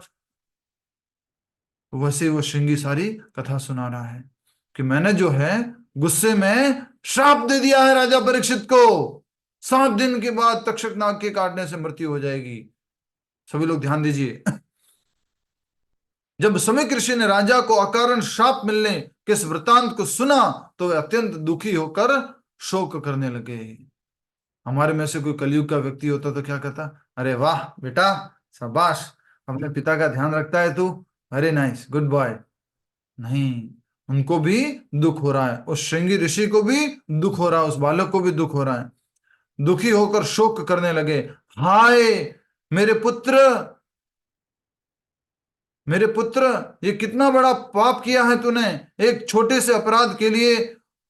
वैसे वो श्रृंगी सारी कथा सुना रहा है कि मैंने जो है गुस्से में श्राप दे दिया है राजा परीक्षित को, 7 दिन के बाद तक्षक नाग के काटने से मृत्यु हो जाएगी। सभी लोग ध्यान दीजिए। जब समीक ऋषि ने राजा को अकारण श्राप मिलने के इस वृतांत को सुना, तो वे अत्यंत दुखी होकर शोक करने लगे। हमारे में से कोई कलयुग का व्यक्ति होता तो क्या कहता? अरे वाह बेटा, शाबाश, अपने पिता का ध्यान रखता है तू, वेरी नाइस, गुड बॉय। नहीं, उनको भी दुख हो रहा है, उस श्रृंगी ऋषि को भी दुख हो रहा है, उस बालक को भी दुख हो रहा है। दुखी होकर शोक करने लगे। हाय मेरे पुत्र, मेरे पुत्र, ये कितना बड़ा पाप किया है तूने। एक छोटे से अपराध के लिए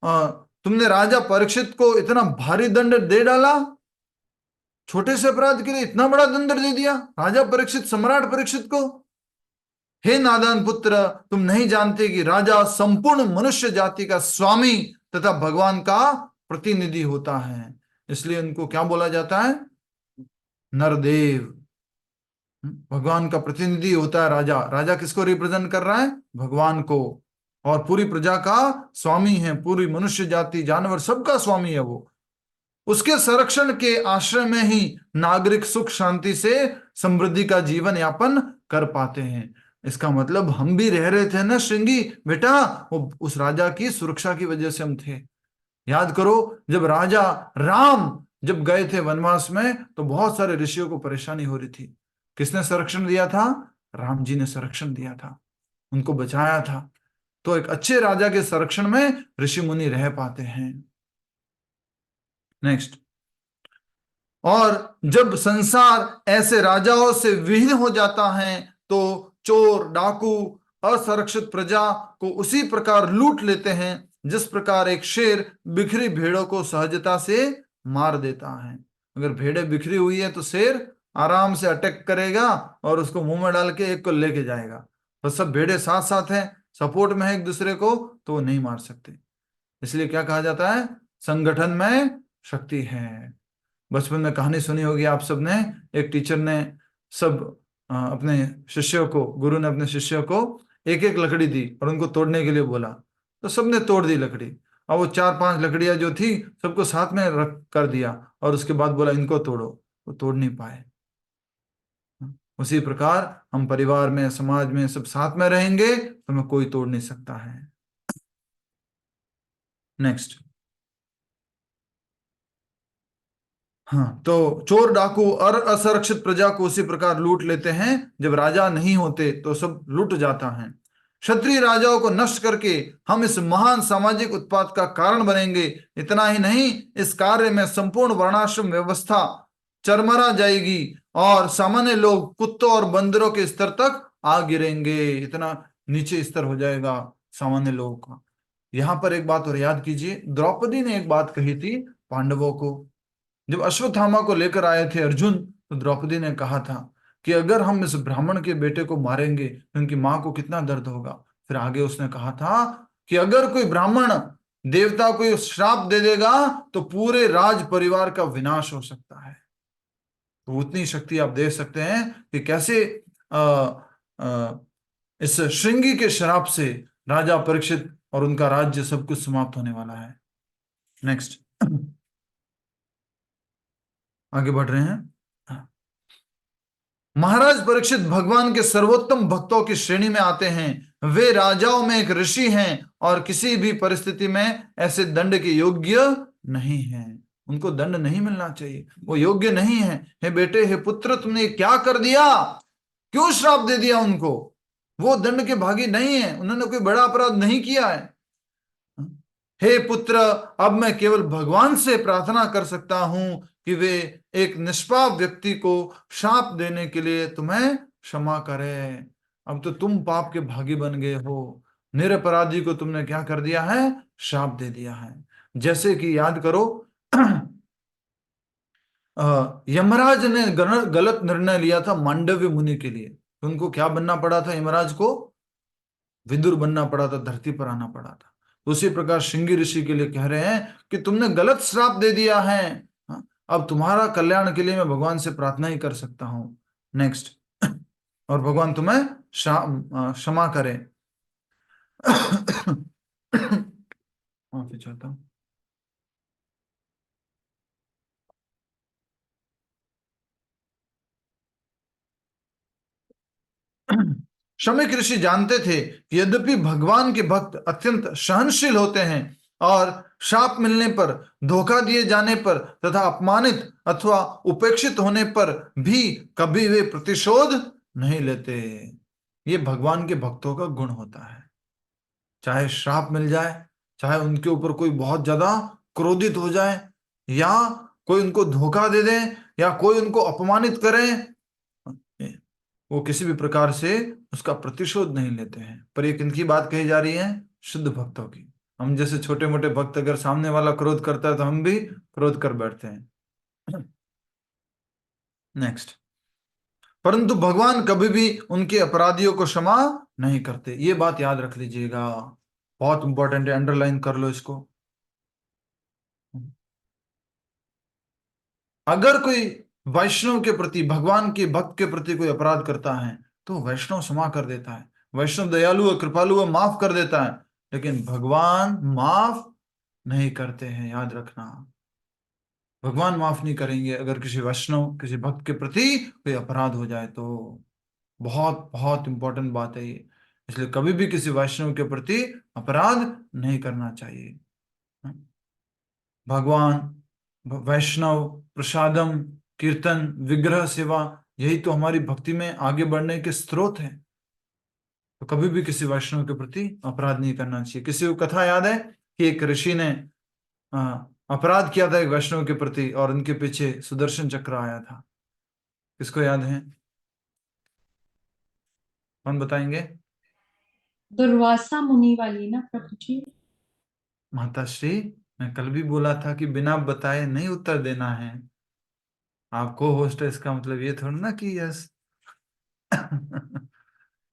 तुमने राजा परीक्षित को इतना भारी दंड दे डाला। छोटे से अपराध के लिए इतना बड़ा दंड दे दिया राजा परीक्षित, सम्राट परीक्षित को। हे नादान पुत्र, तुम नहीं जानते कि राजा संपूर्ण मनुष्य जाति का स्वामी तथा भगवान का प्रतिनिधि होता है। इसलिए उनको क्या बोला जाता है? नरदेव। भगवान का प्रतिनिधि होता है राजा। राजा किसको रिप्रेजेंट कर रहा है? भगवान को। और पूरी प्रजा का स्वामी है, पूरी मनुष्य जाति, जानवर, सबका स्वामी है वो। उसके संरक्षण के आश्रय में ही नागरिक सुख शांति से समृद्धि का जीवन यापन कर पाते हैं। इसका मतलब हम भी रह रहे थे ना श्रृंगी बेटा, वो उस राजा की सुरक्षा की वजह से हम थे। याद करो, जब राजा राम जब गए थे वनवास में, तो बहुत सारे ऋषियों को परेशानी हो रही थी। किसने संरक्षण दिया था? राम जी ने संरक्षण दिया था, उनको बचाया था। तो एक अच्छे राजा के संरक्षण में ऋषि मुनि रह पाते हैं। नेक्स्ट। और जब संसार ऐसे राजाओं से विहीन हो जाता है, तो चोर डाकू असुरक्षित प्रजा को उसी प्रकार लूट लेते हैं जिस प्रकार एक शेर बिखरी भेड़ों को सहजता से मार देता है। अगर भेड़ें बिखरी हुई है तो शेर आराम से अटैक करेगा और उसको मुंह में डाल के एक को लेके जाएगा। तो सब भेड़ें साथ साथ हैं, सपोर्ट में है एक दूसरे को, तो वो नहीं मार सकते। इसलिए क्या कहा जाता है? संगठन में शक्ति है। बचपन में कहानी सुनी होगी आप सबने, एक टीचर ने सब अपने शिष्यों को, गुरु ने अपने शिष्यों को एक एक लकड़ी दी और उनको तोड़ने के लिए बोला, तो सबने तोड़ दी लकड़ी। और वो 4-5 लकड़ियां जो थी सबको साथ में रख कर दिया, और उसके बाद बोला इनको तोड़ो, वो तोड़ नहीं पाए। उसी प्रकार हम परिवार में, समाज में सब साथ में रहेंगे तो हमें कोई तोड़ नहीं सकता है। नेक्स्ट। हाँ, तो चोर डाकू और असुरक्षित प्रजा को उसी प्रकार लूट लेते हैं। जब राजा नहीं होते तो सब लूट जाता है। क्षत्रिय राजाओं को नष्ट करके हम इस महान सामाजिक उत्पात का कारण बनेंगे। इतना ही नहीं, इस कार्य में संपूर्ण वर्णाश्रम व्यवस्था चरमरा जाएगी और सामान्य लोग कुत्तों और बंदरों के स्तर तक आ गिरेंगे। इतना नीचे स्तर हो जाएगा सामान्य लोगों का। यहां पर एक बात और याद कीजिए, द्रौपदी ने एक बात कही थी पांडवों को। जब अश्वत्थामा को लेकर आए थे अर्जुन, तो द्रौपदी ने कहा था कि अगर हम इस ब्राह्मण के बेटे को मारेंगे तो उनकी मां को कितना दर्द होगा। फिर आगे उसने कहा था कि अगर कोई ब्राह्मण देवता को श्राप दे देगा तो पूरे राज परिवार का विनाश हो सकता है। तो उतनी शक्ति आप देख सकते हैं कि कैसे आ, आ, इस श्रृंगी के श्राप से राजा परीक्षित और उनका राज्य सब कुछ समाप्त होने वाला है। नेक्स्ट, आगे बढ़ रहे हैं। महाराज परीक्षित भगवान के सर्वोत्तम भक्तों की श्रेणी में आते हैं। वे राजाओं में एक ऋषि हैं और किसी भी परिस्थिति में ऐसे दंड के योग्य नहीं हैं। उनको दंड नहीं मिलना चाहिए, वो योग्य नहीं है। हे बेटे, हे पुत्र, तुमने क्या कर दिया? क्यों श्राप दे दिया उनको? वो दंड के भागी नहीं है, उन्होंने कोई बड़ा अपराध नहीं किया है। हे पुत्र, अब मैं केवल भगवान से प्रार्थना कर सकता हूं कि वे एक निष्पाप व्यक्ति को शाप देने के लिए तुम्हें क्षमा करें। अब तो तुम पाप के भागी बन गए हो। निरपराधी को तुमने क्या कर दिया है? शाप दे दिया है। जैसे कि याद करो, यमराज ने गलत निर्णय लिया था मांडव्य मुनि के लिए। उनको क्या बनना पड़ा था? यमराज को विदुर बनना पड़ा था, धरती पर आना पड़ा था। उसी प्रकार श्रृंगी ऋषि के लिए कह रहे हैं कि तुमने गलत श्राप दे दिया है। हाँ, अब तुम्हारा कल्याण के लिए मैं भगवान से प्रार्थना ही कर सकता हूं। नेक्स्ट, और भगवान तुम्हें क्षमा करे। माफी चाहता हूं। शमीक ऋषि जानते थे कि यद्यपि भगवान के भक्त अत्यंत सहनशील होते हैं और शाप मिलने पर, धोखा दिए जाने पर तथा अपमानित अथवा उपेक्षित होने पर भी कभी वे प्रतिशोध नहीं लेते। ये भगवान के भक्तों का गुण होता है। चाहे श्राप मिल जाए, चाहे उनके ऊपर कोई बहुत ज्यादा क्रोधित हो जाए, या कोई उनको धोखा दे दे, या कोई उनको अपमानित करे, वो किसी भी प्रकार से उसका प्रतिशोध नहीं लेते हैं। पर ये किनकी बात कही जा रही है? शुद्ध भक्तों की। हम जैसे छोटे मोटे भक्त, अगर सामने वाला क्रोध करता है तो हम भी क्रोध कर बैठते हैं। नेक्स्ट, परंतु भगवान कभी भी उनके अपराधियों को क्षमा नहीं करते। ये बात याद रख लीजिएगा, बहुत इंपॉर्टेंट है, अंडरलाइन कर लो इसको। अगर कोई वैष्णव के प्रति, भगवान के भक्त के प्रति कोई अपराध करता है तो वैष्णव क्षमा कर देता है। वैष्णव दयालु और कृपालु और माफ कर देता है, लेकिन भगवान माफ नहीं करते हैं। याद रखना, भगवान माफ नहीं करेंगे अगर किसी वैष्णव, किसी भक्त के प्रति कोई अपराध हो जाए तो। बहुत बहुत इंपॉर्टेंट बात है ये। इसलिए कभी भी किसी वैष्णव के प्रति अपराध नहीं करना चाहिए। भगवान, वैष्णव, प्रसादम, कीर्तन, विग्रह सेवा, यही तो हमारी भक्ति में आगे बढ़ने के स्रोत हैं। तो कभी भी किसी वैष्णव के प्रति अपराध नहीं करना चाहिए। किसी को कथा याद है कि एक ऋषि ने अपराध किया था एक वैष्णव के प्रति और उनके पीछे सुदर्शन चक्र आया था। किसको याद है? कौन बताएंगे? दुर्वासा मुनि वाली ना प्रभु जी? माताश्री, मैं कल भी बोला था कि बिना बताए नहीं उत्तर देना है। आपको होस्ट है, इसका मतलब ये थोड़ा ना कि यस।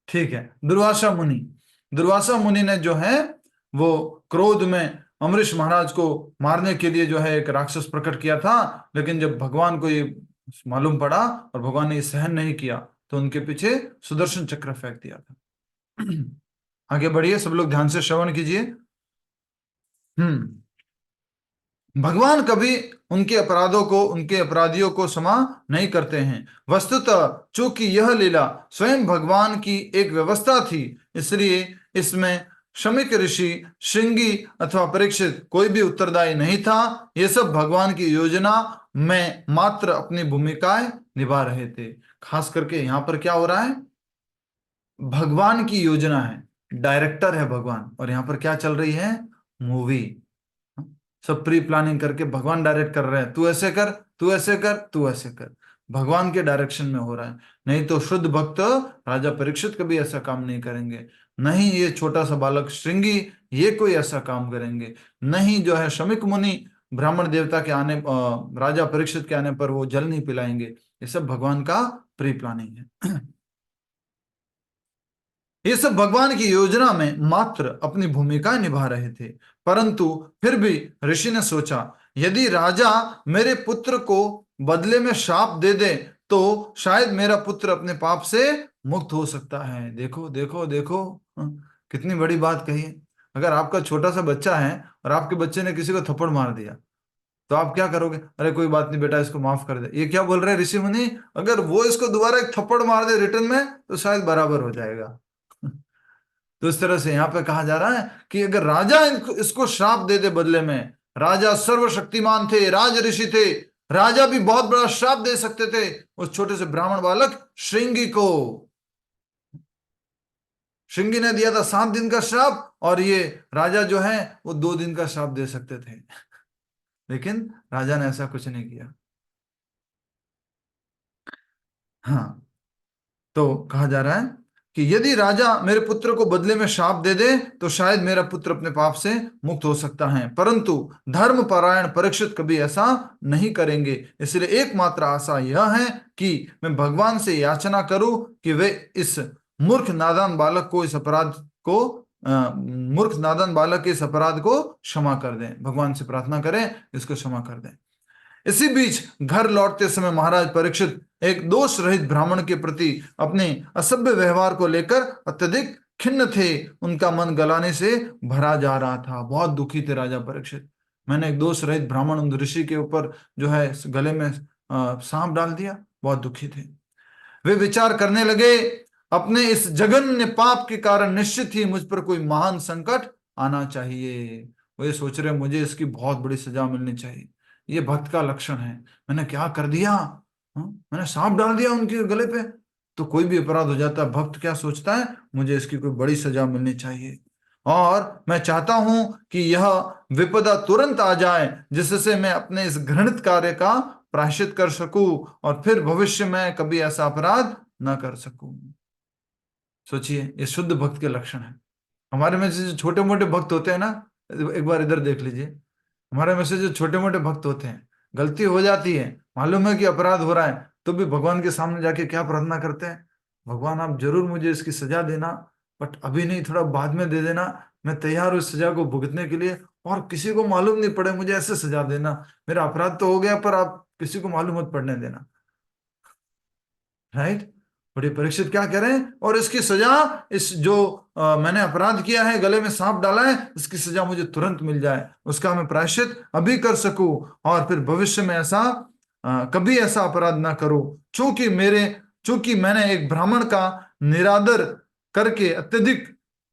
ठीक है, दुर्वासा मुनि। दुर्वासा मुनि ने जो है वो क्रोध में अमरीश महाराज को मारने के लिए जो है एक राक्षस प्रकट किया था, लेकिन जब भगवान को ये मालूम पड़ा और भगवान ने ये सहन नहीं किया तो उनके पीछे सुदर्शन चक्र फेंक दिया था। आगे बढ़िए, सब लोग ध्यान से श्रवण कीजिए। भगवान कभी उनके अपराधों को, उनके अपराधियों को क्षमा नहीं करते हैं। वस्तुतः चूंकि यह लीला स्वयं भगवान की एक व्यवस्था थी, इसलिए इसमें शमीक ऋषि, श्रृंगी अथवा परीक्षित कोई भी उत्तरदायी नहीं था। ये सब भगवान की योजना में मात्र अपनी भूमिकाएं निभा रहे थे। खास करके यहां पर क्या हो रहा है? भगवान की योजना है, डायरेक्टर है भगवान, और यहाँ पर क्या चल रही है? मूवी। सब प्री प्लानिंग करके भगवान डायरेक्ट कर रहे हैं, तू ऐसे कर, तू ऐसे कर, तू ऐसे कर। भगवान के डायरेक्शन में हो रहा है। नहीं तो शुद्ध भक्त राजा परीक्षित कभी ऐसा काम नहीं करेंगे। नहीं ये छोटा सा बालक श्रृंगी ये कोई ऐसा काम करेंगे। नहीं जो है शमीक मुनि ब्राह्मण देवता के आने राजा परीक्षित के आने पर वो जल नहीं पिलाएंगे। ये सब भगवान का प्री प्लानिंग है। ये सब भगवान की योजना में मात्र अपनी भूमिका निभा रहे थे। परंतु फिर भी ऋषि ने सोचा, यदि राजा मेरे पुत्र को बदले में शाप दे दे तो शायद मेरा पुत्र अपने पाप से मुक्त हो सकता है। देखो देखो देखो, कितनी बड़ी बात कही है। अगर आपका छोटा सा बच्चा है और आपके बच्चे ने किसी को थप्पड़ मार दिया तो आप क्या करोगे? अरे कोई बात नहीं बेटा, इसको माफ कर दे। ये क्या बोल रहे हैं ऋषि मुनि? अगर वो इसको दोबारा एक थप्पड़ मार दे रिटर्न में तो शायद बराबर हो जाएगा। तो इस तरह से यहाँ पे कहा जा रहा है कि अगर राजा इसको श्राप दे दे बदले में, राजा सर्वशक्तिमान थे, राज ऋषि थे, राजा भी बहुत बड़ा श्राप दे सकते थे उस छोटे से ब्राह्मण बालक श्रृंगी को। श्रृंगी ने दिया था 7 दिन का श्राप, और ये राजा जो है वो 2 दिन का श्राप दे सकते थे। लेकिन राजा ने ऐसा कुछ नहीं किया। हाँ, तो कहा जा रहा है कि यदि राजा मेरे पुत्र को बदले में शाप दे दे तो शायद मेरा पुत्र अपने पाप से मुक्त हो सकता है, परंतु धर्मपरायण परीक्षित कभी ऐसा नहीं करेंगे। इसलिए एकमात्र आशा यह है कि मैं भगवान से याचना करूं कि वे इस मूर्ख नादान बालक को इस अपराध को मूर्ख नादान बालक के इस अपराध को क्षमा कर दें। भगवान से प्रार्थना करें इसको क्षमा कर दें। इसी बीच घर लौटते समय महाराज परीक्षित एक दोष रहित ब्राह्मण के प्रति अपने असभ्य व्यवहार को लेकर अत्यधिक खिन्न थे। उनका मन गलाने से भरा जा रहा था। बहुत दुखी थे राजा परीक्षित। मैंने एक दोष रहित ब्राह्मण ऋषि के ऊपर जो है गले में सांप डाल दिया। बहुत दुखी थे। वे विचार करने लगे, अपने इस जघन्य पाप के कारण निश्चित ही मुझ पर कोई महान संकट आना चाहिए। वो ये सोच रहे मुझे इसकी बहुत बड़ी सजा मिलनी चाहिए। ये भक्त का लक्षण है। मैंने क्या कर दिया? मैंने सांप डाल दिया उनके गले पे। तो कोई भी अपराध हो जाता है, भक्त क्या सोचता है? मुझे इसकी कोई बड़ी सजा मिलनी चाहिए, और मैं चाहता हूं कि यह विपदा तुरंत आ जाए जिससे मैं अपने इस घृणित कार्य का प्रायश्चित कर सकूं और फिर भविष्य में कभी ऐसा अपराध न कर सकूं। सोचिए, ये शुद्ध भक्त के लक्षण है। हमारे में से जो छोटे मोटे भक्त होते हैं ना, एक बार इधर देख लीजिए, हमारे में से जो छोटे मोटे भक्त होते हैं, गलती हो जाती है, मालूम है कि अपराध हो रहा है, तो भी भगवान के सामने जाके क्या प्रार्थना करते हैं? भगवान आप जरूर मुझे इसकी सजा देना, बट अभी नहीं, थोड़ा बाद में दे देना। मैं तैयार हूं इस सजा को भुगतने के लिए, और किसी को मालूम नहीं पड़े, मुझे ऐसे सजा देना। मेरा अपराध तो हो गया पर आप किसी को मालूम मत पड़ने देना। राइट? बड़ी परीक्षित क्या कह रहे हैं? और इसकी सजा, इस जो मैंने अपराध किया है, गले में सांप डाला है, इसकी सजा मुझे तुरंत मिल जाए, उसका मैं प्रायश्चित अभी कर सकूं, और फिर भविष्य में ऐसा कभी ऐसा अपराध ना करूं। चूंकि मैंने एक ब्राह्मण का निरादर करके अत्यधिक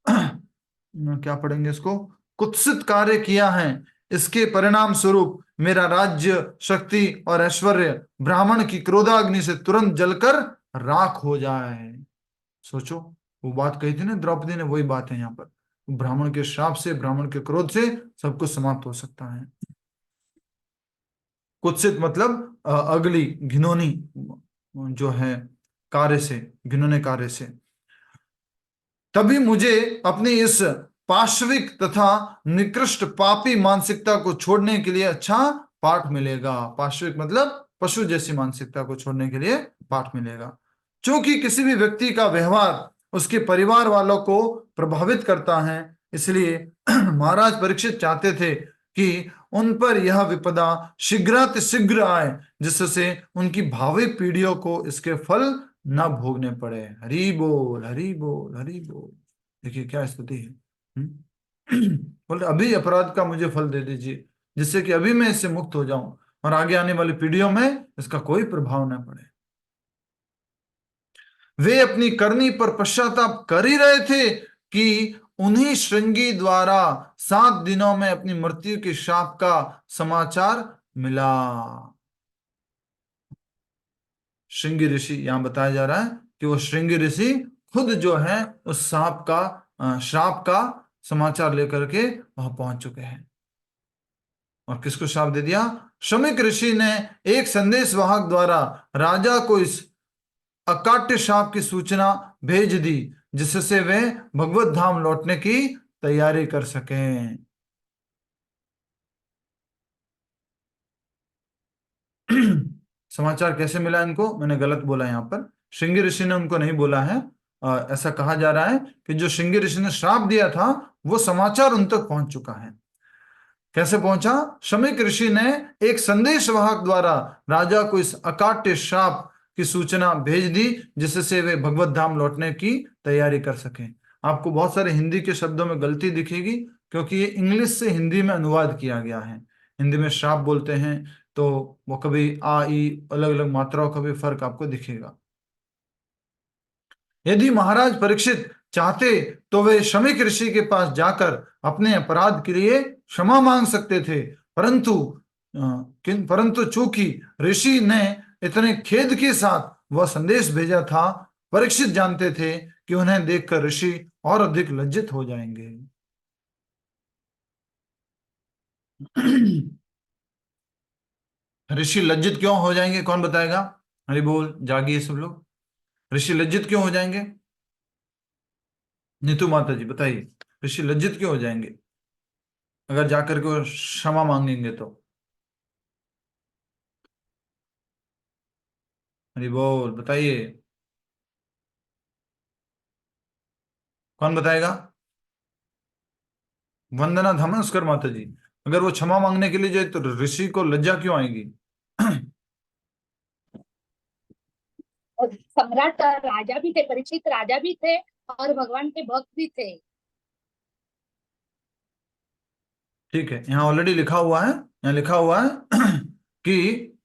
क्या पढ़ेंगे इसको, कुत्सित कार्य किया है, इसके परिणाम स्वरूप मेरा राज्य, शक्ति और ऐश्वर्य ब्राह्मण की क्रोधाग्नि से तुरंत जलकर राख हो जाए। सोचो, वो बात कही थी ना द्रौपदी ने, वही बात है यहाँ पर। ब्राह्मण के श्राप से, ब्राह्मण के क्रोध से सब कुछ समाप्त हो सकता है। कुत्सित मतलब अगली, घिनौनी जो है कार्य से, घिनौने कार्य से। तभी मुझे अपनी इस पाशविक तथा निकृष्ट पापी मानसिकता को छोड़ने के लिए अच्छा पाठ मिलेगा। पाशविक मतलब पशु जैसी मानसिकता को छोड़ने के लिए पाठ मिलेगा। क्योंकि किसी भी व्यक्ति का व्यवहार उसके परिवार वालों को प्रभावित करता है, इसलिए महाराज परीक्षित चाहते थे कि उन पर यह विपदा शीघ्रातिशीघ्र आए, जिससे उनकी भावी पीढ़ियों को इसके फल ना भोगने पड़े। हरि बोल, हरि बोल, हरि बोल। देखिए क्या स्थिति है। बोले अभी अपराध का मुझे फल दे दीजिए, जिससे कि अभी मैं इससे मुक्त हो जाऊं और आगे आने वाली पीढ़ियों में इसका कोई प्रभाव ना पड़े। वे अपनी करनी पर पश्चाताप कर ही रहे थे कि उन्हीं श्रृंगी द्वारा 7 दिनों में अपनी मृत्यु के शाप का समाचार मिला। श्रृंगी ऋषि, यहां बताया जा रहा है कि वो श्रृंगी ऋषि खुद जो है उस सांप का श्राप का समाचार लेकर के वहां पहुंच चुके हैं। और किसको श्राप दे दिया? शमीक ऋषि ने एक संदेश वाहक द्वारा राजा को इस अकाट्य श्राप की सूचना भेज दी, जिससे वे भगवत धाम लौटने की तैयारी कर सकें। समाचार कैसे मिला इनको? मैंने गलत बोला यहाँ पर, श्रृंगी ऋषि ने उनको नहीं बोला है। ऐसा कहा जा रहा है कि जो श्रृंगी ऋषि ने श्राप दिया था वो समाचार उन तक पहुंच चुका है। कैसे पहुंचा? शमीक ऋषि ने एक संदेश वाहक द्वारा राजा को इस अकाट्य श्राप की सूचना भेज दी, जिससे वे भगवत धाम लौटने की तैयारी कर सकें। आपको बहुत सारे हिंदी के शब्दों में गलती दिखेगी, क्योंकि ये इंग्लिश से हिंदी में अनुवाद किया गया है। हिंदी में श्राप बोलते हैं तो वो कभी आ ई अलग अलग मात्राओं का भी फर्क आपको दिखेगा। यदि महाराज परीक्षित चाहते तो वे शमीक ऋषि के पास जाकर अपने अपराध के लिए क्षमा मांग सकते थे, परंतु चूंकि ऋषि ने इतने खेद के साथ वह संदेश भेजा था, परीक्षित जानते थे कि उन्हें देखकर ऋषि और अधिक लज्जित हो जाएंगे। ऋषि लज्जित क्यों हो जाएंगे? कौन बताएगा? हरि बोल, जागिए सब लोग। ऋषि लज्जित क्यों हो जाएंगे? नीतू माता जी बताइए, ऋषि लज्जित क्यों हो जाएंगे अगर जाकर के वो क्षमा मांगेंगे तो? हरि बोल, बताइए, कौन बताएगा? वंदना धमस्कर माता जी, अगर वो क्षमा मांगने के लिए जाए तो ऋषि को लज्जा क्यों आएगी? और सम्राट राजा भी थे, परीक्षित राजा भी थे और भगवान के भक्त भी थे। ठीक है, यहाँ ऑलरेडी लिखा हुआ है, यहाँ लिखा हुआ है कि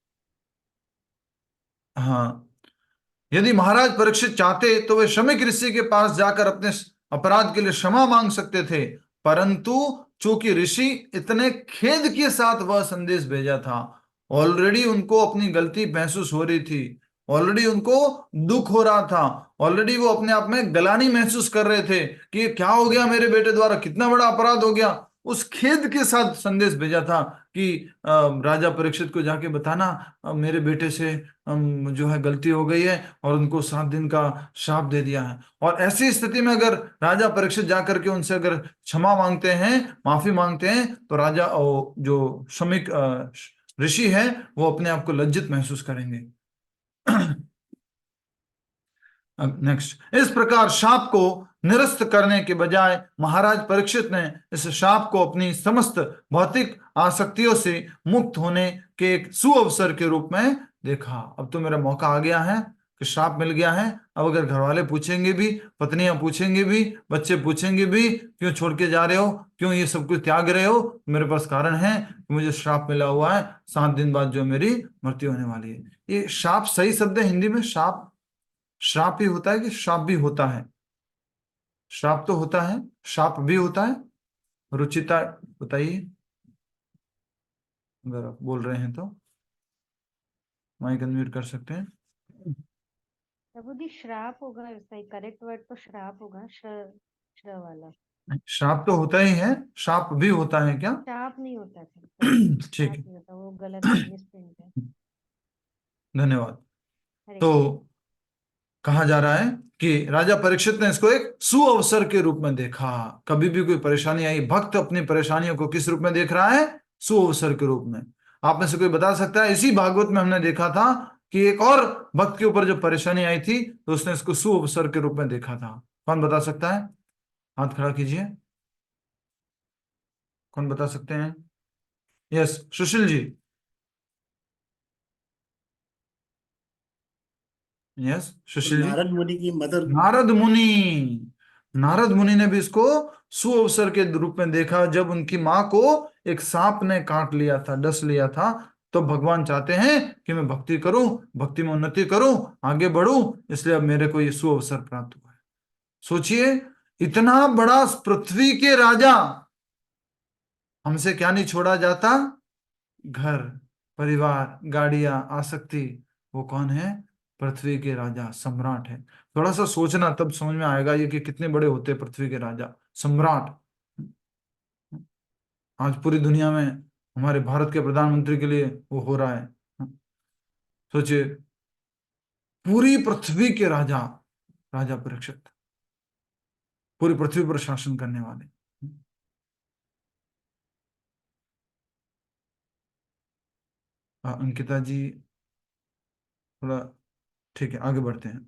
हाँ, यदि महाराज परीक्षित चाहते तो वे शमीक ऋषि के पास जाकर अपने अपराध के लिए क्षमा मांग सकते थे, परंतु चूंकि ऋषि इतने खेद के साथ वह संदेश भेजा था, ऑलरेडी उनको अपनी गलती महसूस हो रही थी, ऑलरेडी उनको दुख हो रहा था, ऑलरेडी वो अपने आप में गलानी महसूस कर रहे थे कि ये क्या हो गया, मेरे बेटे द्वारा कितना बड़ा अपराध हो गया। उस खेद के साथ संदेश भेजा था कि राजा परीक्षित को जाके बताना मेरे बेटे से जो है गलती हो गई है, और उनको 7 दिन का श्राप दे दिया है। और ऐसी स्थिति में अगर राजा परीक्षित जाकर के उनसे अगर क्षमा मांगते हैं, माफी मांगते हैं, तो राजा जो शमीक ऋषि है वो अपने आप को लज्जित महसूस करेंगे। नेक्स्ट, इस प्रकार शाप को निरस्त करने के बजाय महाराज परीक्षित ने इस शाप को अपनी समस्त भौतिक आसक्तियों से मुक्त होने के एक सुअवसर के रूप में देखा। अब तो मेरा मौका आ गया है कि श्राप मिल गया है। अब अगर घर वाले पूछेंगे भी, पत्नियां पूछेंगे भी, बच्चे पूछेंगे भी, क्यों छोड़ के जा रहे हो, क्यों ये सब कुछ त्याग रहे हो, मेरे पास कारण है, मुझे श्राप मिला हुआ है, 7 दिन बाद जो मेरी मृत्यु होने वाली है। ये श्राप सही शब्द है हिंदी में? श्राप श्राप ही होता है कि श्राप भी होता है? श्राप तो होता है, श्राप भी होता है। रुचिता बताइए, अगर आप बोल रहे हैं तो माइक अनम्यूट कर सकते हैं। प्रभु जी श्राप होगा, सही करेक्ट वर्ड तो श्राप होगा, श्र वाला। श्राप तो होता ही है, श्राप भी होता है क्या? श्राप नहीं होता था, ठीक श्राप है, नहीं होता, वो गलत है, मिसप्रिंट है। धन्यवाद। हरे तो कृष्ण। कहा जा रहा है कि राजा परीक्षित ने इसको एक सुअवसर के रूप में देखा। कभी भी कोई परेशानी आई, भक्त अपनी परेशानियों को किस रूप में देख रहा है? सुअवसर के रूप में। आप में से कोई बता सकता है? इसी भागवत में हमने देखा था कि एक और भक्त के ऊपर जो परेशानी आई थी तो उसने इसको सुअवसर के रूप में देखा था। कौन बता सकता है? हाथ खड़ा कीजिए, कौन बता सकते हैं? यस, सुशील जी। यस, सुशील जी। नारद मुनि की मदर। नारद मुनि, नारद मुनि ने भी इसको सुअवसर के रूप में देखा। जब उनकी माँ को एक सांप ने काट लिया था, डस लिया था, तो भगवान चाहते हैं कि मैं भक्ति करूं, भक्ति में उन्नति करूं, आगे बढ़ूं, इसलिए अब मेरे को ये सुअवसर प्राप्त हुआ है। सोचिए, इतना बड़ा पृथ्वी के राजा, हमसे क्या नहीं छोड़ा जाता? घर, परिवार, गाड़ियां, आसक्ति। वो कौन है? पृथ्वी के राजा, सम्राट है। थोड़ा सा सोचना तब समझ में आएगा ये कि कितने बड़े होते हैं पृथ्वी के राजा, सम्राट। आज पूरी दुनिया में हमारे भारत के प्रधानमंत्री के लिए वो हो रहा है। सोचिए, पूरी पृथ्वी के राजा, राजा परीक्षित, पूरी पृथ्वी पर शासन करने वाले। अंकिता जी थोड़ा, ठीक है आगे बढ़ते हैं।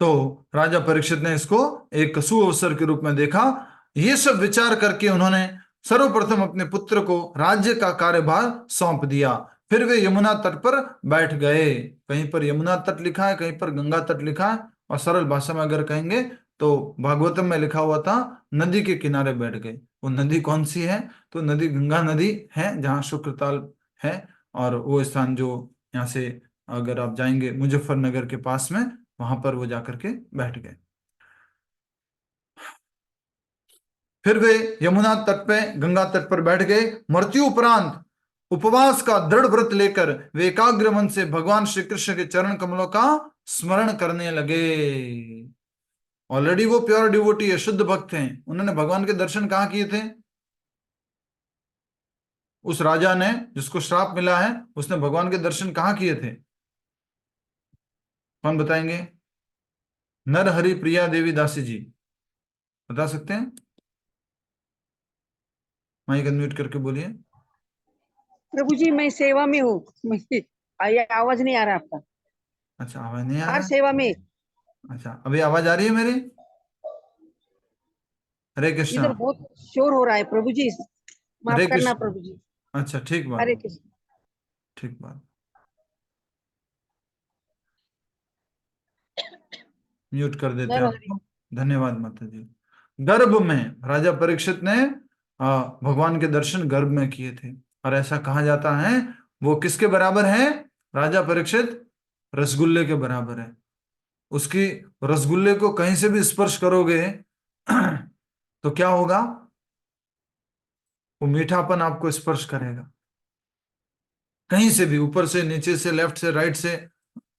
तो राजा परीक्षित ने इसको एक सुअवसर के रूप में देखा। ये सब विचार करके उन्होंने सर्वप्रथम अपने पुत्र को राज्य का कार्यभार सौंप दिया। फिर वे यमुना तट पर बैठ गए। कहीं पर यमुना तट लिखा है, कहीं पर गंगा तट लिखा है, और सरल भाषा में अगर कहेंगे तो भागवतम में लिखा हुआ था नदी के किनारे बैठ गए। वो नदी कौन सी है? तो नदी गंगा नदी है, जहाँ शुक्रताल है। और वो स्थान जो यहाँ से अगर आप जाएंगे मुजफ्फरनगर के पास में, वहां पर वो जाकर के बैठ गए। फिर वे यमुना तट पे, गंगा तट पर बैठ गए। मृत्यु उपरांत उपवास का दृढ़ व्रत लेकर वे एकाग्र मन से भगवान श्री कृष्ण के चरण कमलों का स्मरण करने लगे। ऑलरेडी वो प्योर डिवोटी है, शुद्ध भक्त हैं। उन्होंने भगवान के दर्शन कहाँ किए थे? उस राजा ने, जिसको श्राप मिला है, उसने भगवान के दर्शन कहाँ किए थे? कौन बताएंगे? नर हरि प्रिया देवी दासी जी बता सकते हैं? माइक अनम्यूट करके बोलिए। प्रभु जी मैं सेवा में हूँ। ये आवाज नहीं आ रहा आपका? अच्छा, आवाज नहीं आ हर रहा? सेवा में। अच्छा, अभी आवाज आ रही है मेरी? हरे कृष्णा। इधर बहुत शोर हो रहा है प्रभु जी, माफ हरे करना कृष्ण। प्रभु जी। अच्छा, ठीक बात, हरे कृष्ण। ठीक बात। म्यूट कर देते हैं नर हरि। आपको। धन्यवाद माता जी। गर्भ में राजा परीक्षित ने भगवान के दर्शन गर्भ में किए थे। और ऐसा कहा जाता है वो किसके बराबर है? राजा परीक्षित रसगुल्ले के बराबर है। उसकी रसगुल्ले को कहीं से भी स्पर्श करोगे तो क्या होगा? वो मीठापन आपको स्पर्श करेगा। कहीं से भी, ऊपर से, नीचे से, लेफ्ट से, राइट से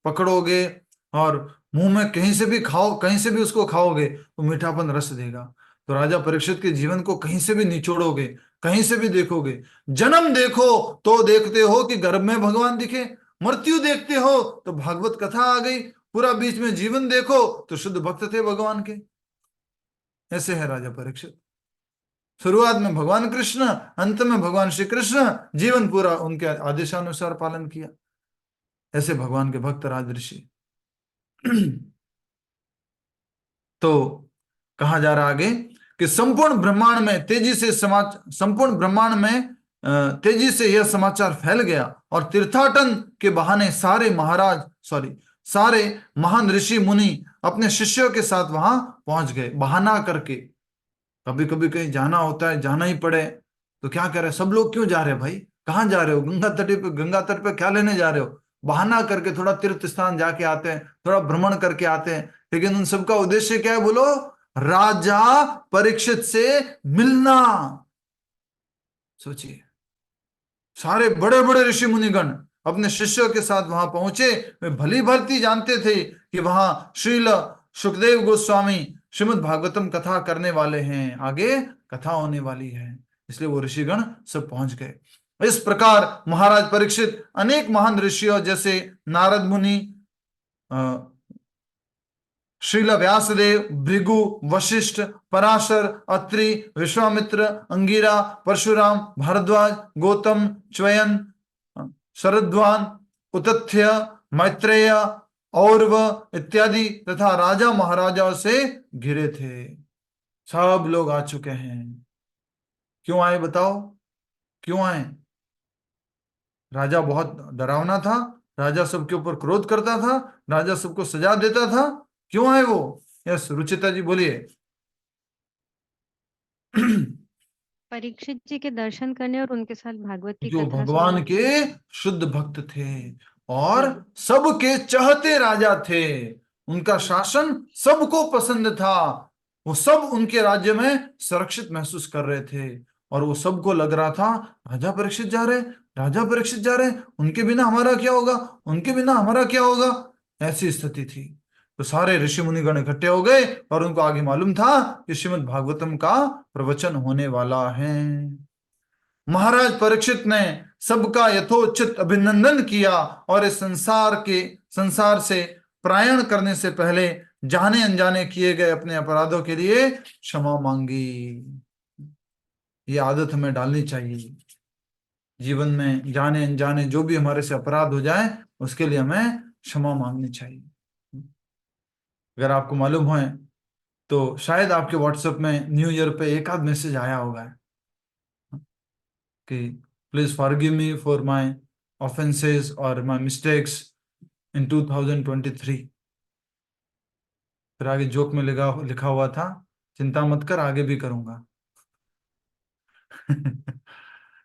पकड़ोगे और मुंह में कहीं से भी खाओ, कहीं से भी उसको खाओगे तो मीठापन रस देगा। तो राजा परीक्षित के जीवन को कहीं से भी निचोड़ोगे, कहीं से भी देखोगे। जन्म देखो तो देखते हो कि गर्भ में भगवान दिखे, मृत्यु देखते हो तो भागवत कथा आ गई, पूरा बीच में जीवन देखो तो शुद्ध भक्त थे भगवान के। ऐसे है राजा परीक्षित। शुरुआत में भगवान कृष्ण, अंत में भगवान श्री कृष्ण, जीवन पूरा उनके आदेशानुसार पालन किया। ऐसे भगवान के भक्त राजऋषि। तो कहा जा रहा आगे कि संपूर्ण ब्रह्मांड में तेजी से संपूर्ण ब्रह्मांड में तेजी से यह समाचार फैल गया और तीर्थाटन के बहाने सारे महान ऋषि मुनि अपने शिष्यों के साथ वहां पहुंच गए। बहाना करके, कभी कभी कहीं जाना होता है, जाना ही पड़े तो क्या कर रहे सब लोग? क्यों जा रहे भाई? कहाँ जा रहे हो? गंगा तट पे क्या लेने जा रहे हो? बहाना करके थोड़ा तीर्थ स्थान जाके आते हैं, थोड़ा भ्रमण करके आते हैं। लेकिन उन सबका उद्देश्य क्या है बोलो? राजा परीक्षित से मिलना। सोचिए, सारे बड़े बड़े ऋषि मुनिगण अपने शिष्यों के साथ वहां पहुंचे। वे भली भांति जानते थे कि वहां श्रील सुखदेव गोस्वामी श्रीमद् भागवतम कथा करने वाले हैं, आगे कथा होने वाली है, इसलिए वो ऋषिगण सब पहुंच गए। इस प्रकार महाराज परीक्षित अनेक महान ऋषियों जैसे नारद मुनि, श्रील व्यासदेव, भृगु, वशिष्ठ, पराशर, अत्रि, विश्वामित्र, अंगिरा, परशुराम, भारद्वाज, गौतम, च्वयन, शरद्वान, उतथ्य, मैत्रेय, औरव इत्यादि तथा राजा महाराजाओं से घिरे थे। सब लोग आ चुके हैं। क्यों आए बताओ? क्यों आए? राजा बहुत डरावना था, राजा सबके ऊपर क्रोध करता था, राजा सबको सजा देता था। क्यों आए वो? यस रुचिता जी बोलिए। परीक्षित जी के दर्शन करने और उनके साथ भागवत की जो कथा भगवान सुनने। के शुद्ध भक्त थे और सबके चाहते राजा थे। उनका शासन सबको पसंद था। वो सब उनके राज्य में सुरक्षित महसूस कर रहे थे। और वो सबको लग रहा था राजा परीक्षित जा रहे, राजा परीक्षित जा रहे, उनके बिना हमारा क्या होगा, उनके बिना हमारा क्या होगा, ऐसी स्थिति थी। तो सारे ऋषि मुनिगण इकट्ठे हो गए और उनको आगे मालूम था कि श्रीमद् भागवतम का प्रवचन होने वाला है। महाराज परीक्षित ने सबका यथोचित अभिनंदन किया और इस संसार से प्रयाण करने से पहले जाने अनजाने किए गए अपने अपराधों के लिए क्षमा मांगी। ये आदत हमें डालनी चाहिए जीवन में, जाने अनजाने जो भी हमारे से अपराध हो जाए उसके लिए हमें क्षमा मांगनी चाहिए। अगर आपको मालूम है तो शायद आपके व्हाट्सएप में न्यू ईयर पे एक आध मैसेज आया होगा कि please forgive me for my offences और माय मिस्टेक्स इन 2023। फिर आगे जोक में लिखा हुआ था, चिंता मत कर आगे भी करूंगा।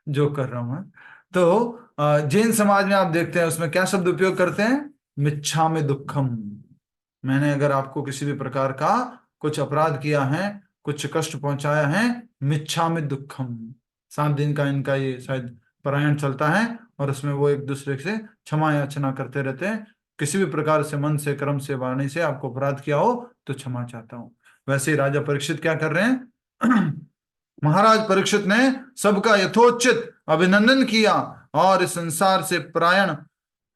जोक कर रहा हूं मैं। तो जैन समाज में आप देखते हैं उसमें क्या शब्द उपयोग करते हैं, मिच्छामि दुक्खम। मैंने अगर आपको किसी भी प्रकार का कुछ अपराध किया है, कुछ कष्ट पहुंचाया है, मिच्छामि दुक्खम। 7 दिन का इनका ये शायद पारायण चलता है और उसमें वो एक दूसरे से क्षमा याचना करते रहते हैं। किसी भी प्रकार से मन से, कर्म से, वाणी से आपको अपराध किया हो तो क्षमा चाहता हूं। वैसे ही राजा परीक्षित क्या कर रहे हैं? महाराज परीक्षित ने सबका यथोचित अभिनंदन किया और इस संसार से प्रयाण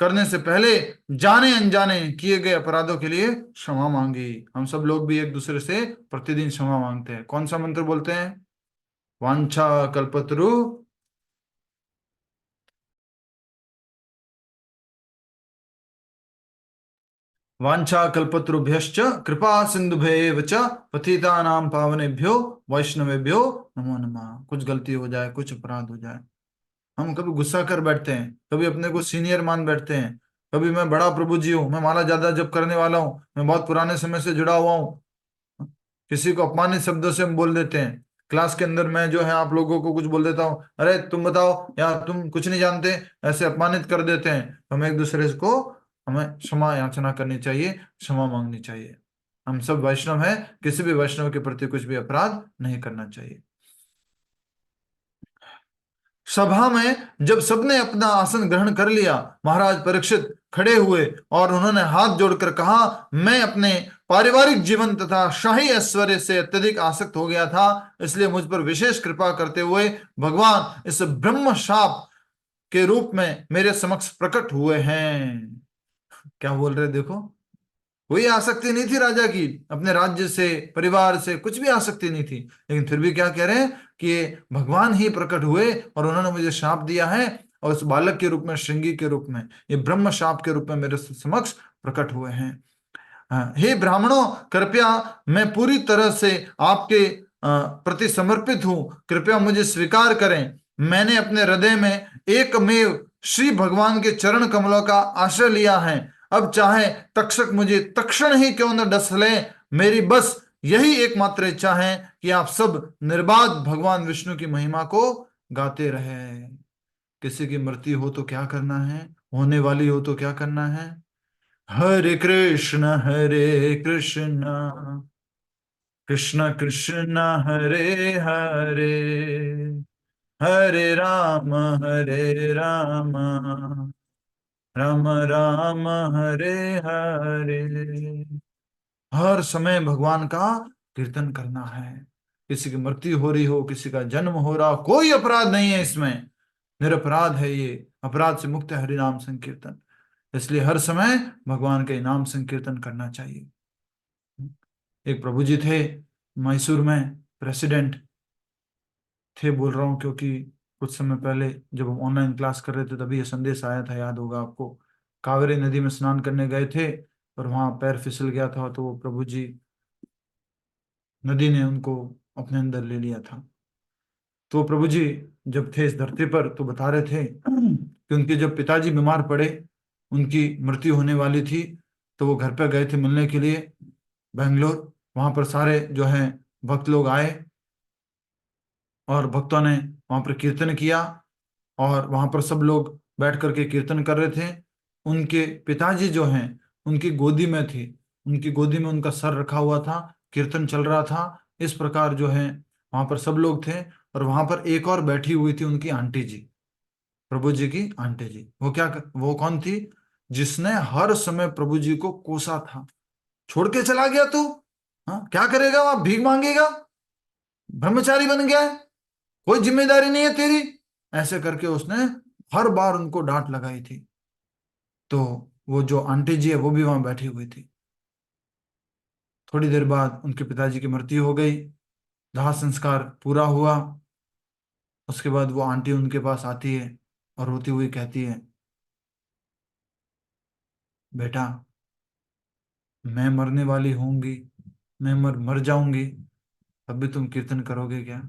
करने से पहले जाने अनजाने किए गए अपराधों के लिए क्षमा मांगी। हम सब लोग भी एक दूसरे से प्रतिदिन क्षमा मांगते हैं। कौन सा मंत्र बोलते हैं? वांछा कल्पतरु वांछा कल्पतरुभ्यश्च कृपा सिंधुभ्येव च पतितानां पावनेभ्यो वैष्णवेभ्यो नमो नमः। कुछ गलती हो जाए, कुछ अपराध हो जाए, हम कभी गुस्सा कर बैठते हैं, कभी अपने को सीनियर मान बैठते हैं, कभी मैं बड़ा प्रभु जी हूं, मैं माला ज्यादा जप करने वाला हूं, मैं बहुत पुराने समय से जुड़ा हुआ हूं। किसी को अपमानित शब्दों से हम बोल देते हैं। क्लास के अंदर मैं जो है आप लोगों को कुछ बोल देता हूँ, अरे तुम बताओ या तुम कुछ नहीं जानते, ऐसे अपमानित कर देते हैं। हम एक दूसरे को, हमें क्षमा याचना करनी चाहिए, क्षमा मांगनी चाहिए। हम सब वैष्णव हैं, किसी भी वैष्णव के प्रति कुछ भी अपराध नहीं करना चाहिए। सभा में जब सबने अपना आसन ग्रहण कर लिया, महाराज परीक्षित खड़े हुए और उन्होंने हाथ जोड़कर कहा, मैं अपने पारिवारिक जीवन तथा शाही ऐश्वर्य से अत्यधिक आसक्त हो गया था, इसलिए मुझ पर विशेष कृपा करते हुए भगवान इस ब्रह्म शाप के रूप में मेरे समक्ष प्रकट हुए हैं। क्या बोल रहे देखो, कोई आसक्ति नहीं थी राजा की, अपने राज्य से, परिवार से कुछ भी आसक्ति नहीं थी, लेकिन फिर भी क्या कह रहे हैं कि भगवान ही प्रकट हुए और उन्होंने मुझे शाप दिया है, और उस बालक के रूप में, श्रृंगी के रूप में, ये ब्रह्म शाप के रूप में मेरे समक्ष प्रकट हुए हैं। हे ब्राह्मणों, कृपया, मैं पूरी तरह से आपके प्रति समर्पित हूं, कृपया मुझे स्वीकार करें। मैंने अपने हृदय में एकमेव श्री भगवान के चरण कमलों का आश्रय लिया है। अब चाहे तक्षक मुझे तक्षण ही क्यों न डस ले, मेरी बस यही एकमात्र इच्छा है कि आप सब निर्बाध भगवान विष्णु की महिमा को गाते रहे। किसी की मृत्यु हो तो क्या करना है, होने वाली हो तो क्या करना है? हरे कृष्ण कृष्ण कृष्ण हरे हरे, हरे राम राम राम हरे हरे। हर समय भगवान का कीर्तन करना है। किसी की मृत्यु हो रही हो, किसी का जन्म हो रहा, कोई अपराध नहीं है इसमें, निरपराध है ये, अपराध से मुक्त है हरि नाम संकीर्तन। इसलिए हर समय भगवान के नाम संकीर्तन करना चाहिए। एक प्रभु जी थे मैसूर में, प्रेसिडेंट थे बोल रहा हूँ क्योंकि कुछ समय पहले जब हम ऑनलाइन क्लास कर रहे थे तभी ये संदेश आया था, याद होगा आपको। कावेरी नदी में स्नान करने गए थे और वहां पैर फिसल गया था, तो वो प्रभु जी, नदी ने उनको अपने अंदर ले लिया था। तो प्रभु जी जब थे इस धरती पर तो बता रहे थे कि उनके जब पिताजी बीमार पड़े, उनकी मृत्यु होने वाली थी, तो वो घर पर गए थे मिलने के लिए बेंगलोर। वहां पर सारे जो है भक्त लोग आए और भक्तों ने वहां पर कीर्तन किया और वहां पर सब लोग बैठ करके कीर्तन कर रहे थे। उनके पिताजी जो हैं उनकी गोदी में थे, उनकी गोदी में उनका सर रखा हुआ था, कीर्तन चल रहा था। इस प्रकार जो है वहां पर सब लोग थे और वहां पर एक और बैठी हुई थी, उनकी आंटी जी, प्रभु जी की आंटी जी। वो कौन थी? जिसने हर समय प्रभु जी को कोसा था। छोड़ के चला गया तू, हाँ क्या करेगा वहां? भीख मांगेगा? ब्रह्मचारी बन गया है? कोई जिम्मेदारी नहीं है तेरी? ऐसे करके उसने हर बार उनको डांट लगाई थी। तो वो जो आंटी जी है वो भी वहां बैठी हुई थी। थोड़ी देर बाद उनके पिताजी की मृत्यु हो गई, दाह संस्कार पूरा हुआ। उसके बाद वो आंटी उनके पास आती है और रोती हुई कहती है, बेटा मैं मरने वाली होंगी, मैं मर जाऊंगी, तब भी तुम कीर्तन करोगे क्या?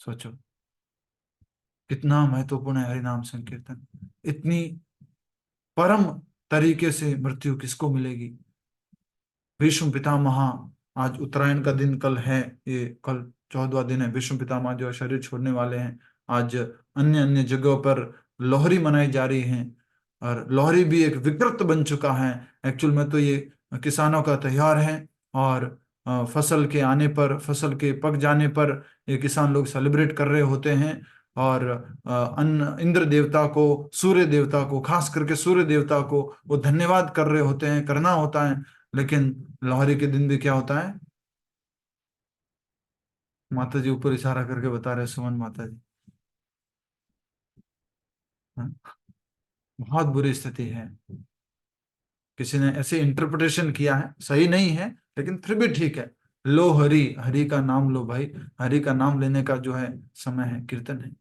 सोचो कितना महत्वपूर्ण है हरि नाम संकीर्तन। इतनी परम तरीके से मृत्यु किसको मिलेगी? भीष्म पितामह, आज उत्तरायण का दिन कल है, ये कल 14वां दिन है। भीष्म पितामह जो शरीर छोड़ने वाले हैं। आज अन्य अन्य जगहों पर लोहरी मनाई जा रही है, और लोहरी भी एक विकृत बन चुका है। एक्चुअल में तो ये किसानों का त्योहार है, और फसल के आने पर, फसल के पक जाने पर ये किसान लोग सेलिब्रेट कर रहे होते हैं। और अन्न इंद्र देवता को, सूर्य देवता को, खास करके सूर्य देवता को वो धन्यवाद कर रहे होते हैं, करना होता है। लेकिन लोहरी के दिन भी क्या होता है? माता जी ऊपर इशारा करके बता रहे, सुमन माता जी। हाँ? बहुत बुरी स्थिति है। किसी ने ऐसे इंटरप्रिटेशन किया है, सही नहीं है, लेकिन फिर भी ठीक है। लो हरि, हरि का नाम लो भाई। हरि का नाम लेने का जो है समय है, कीर्तन है,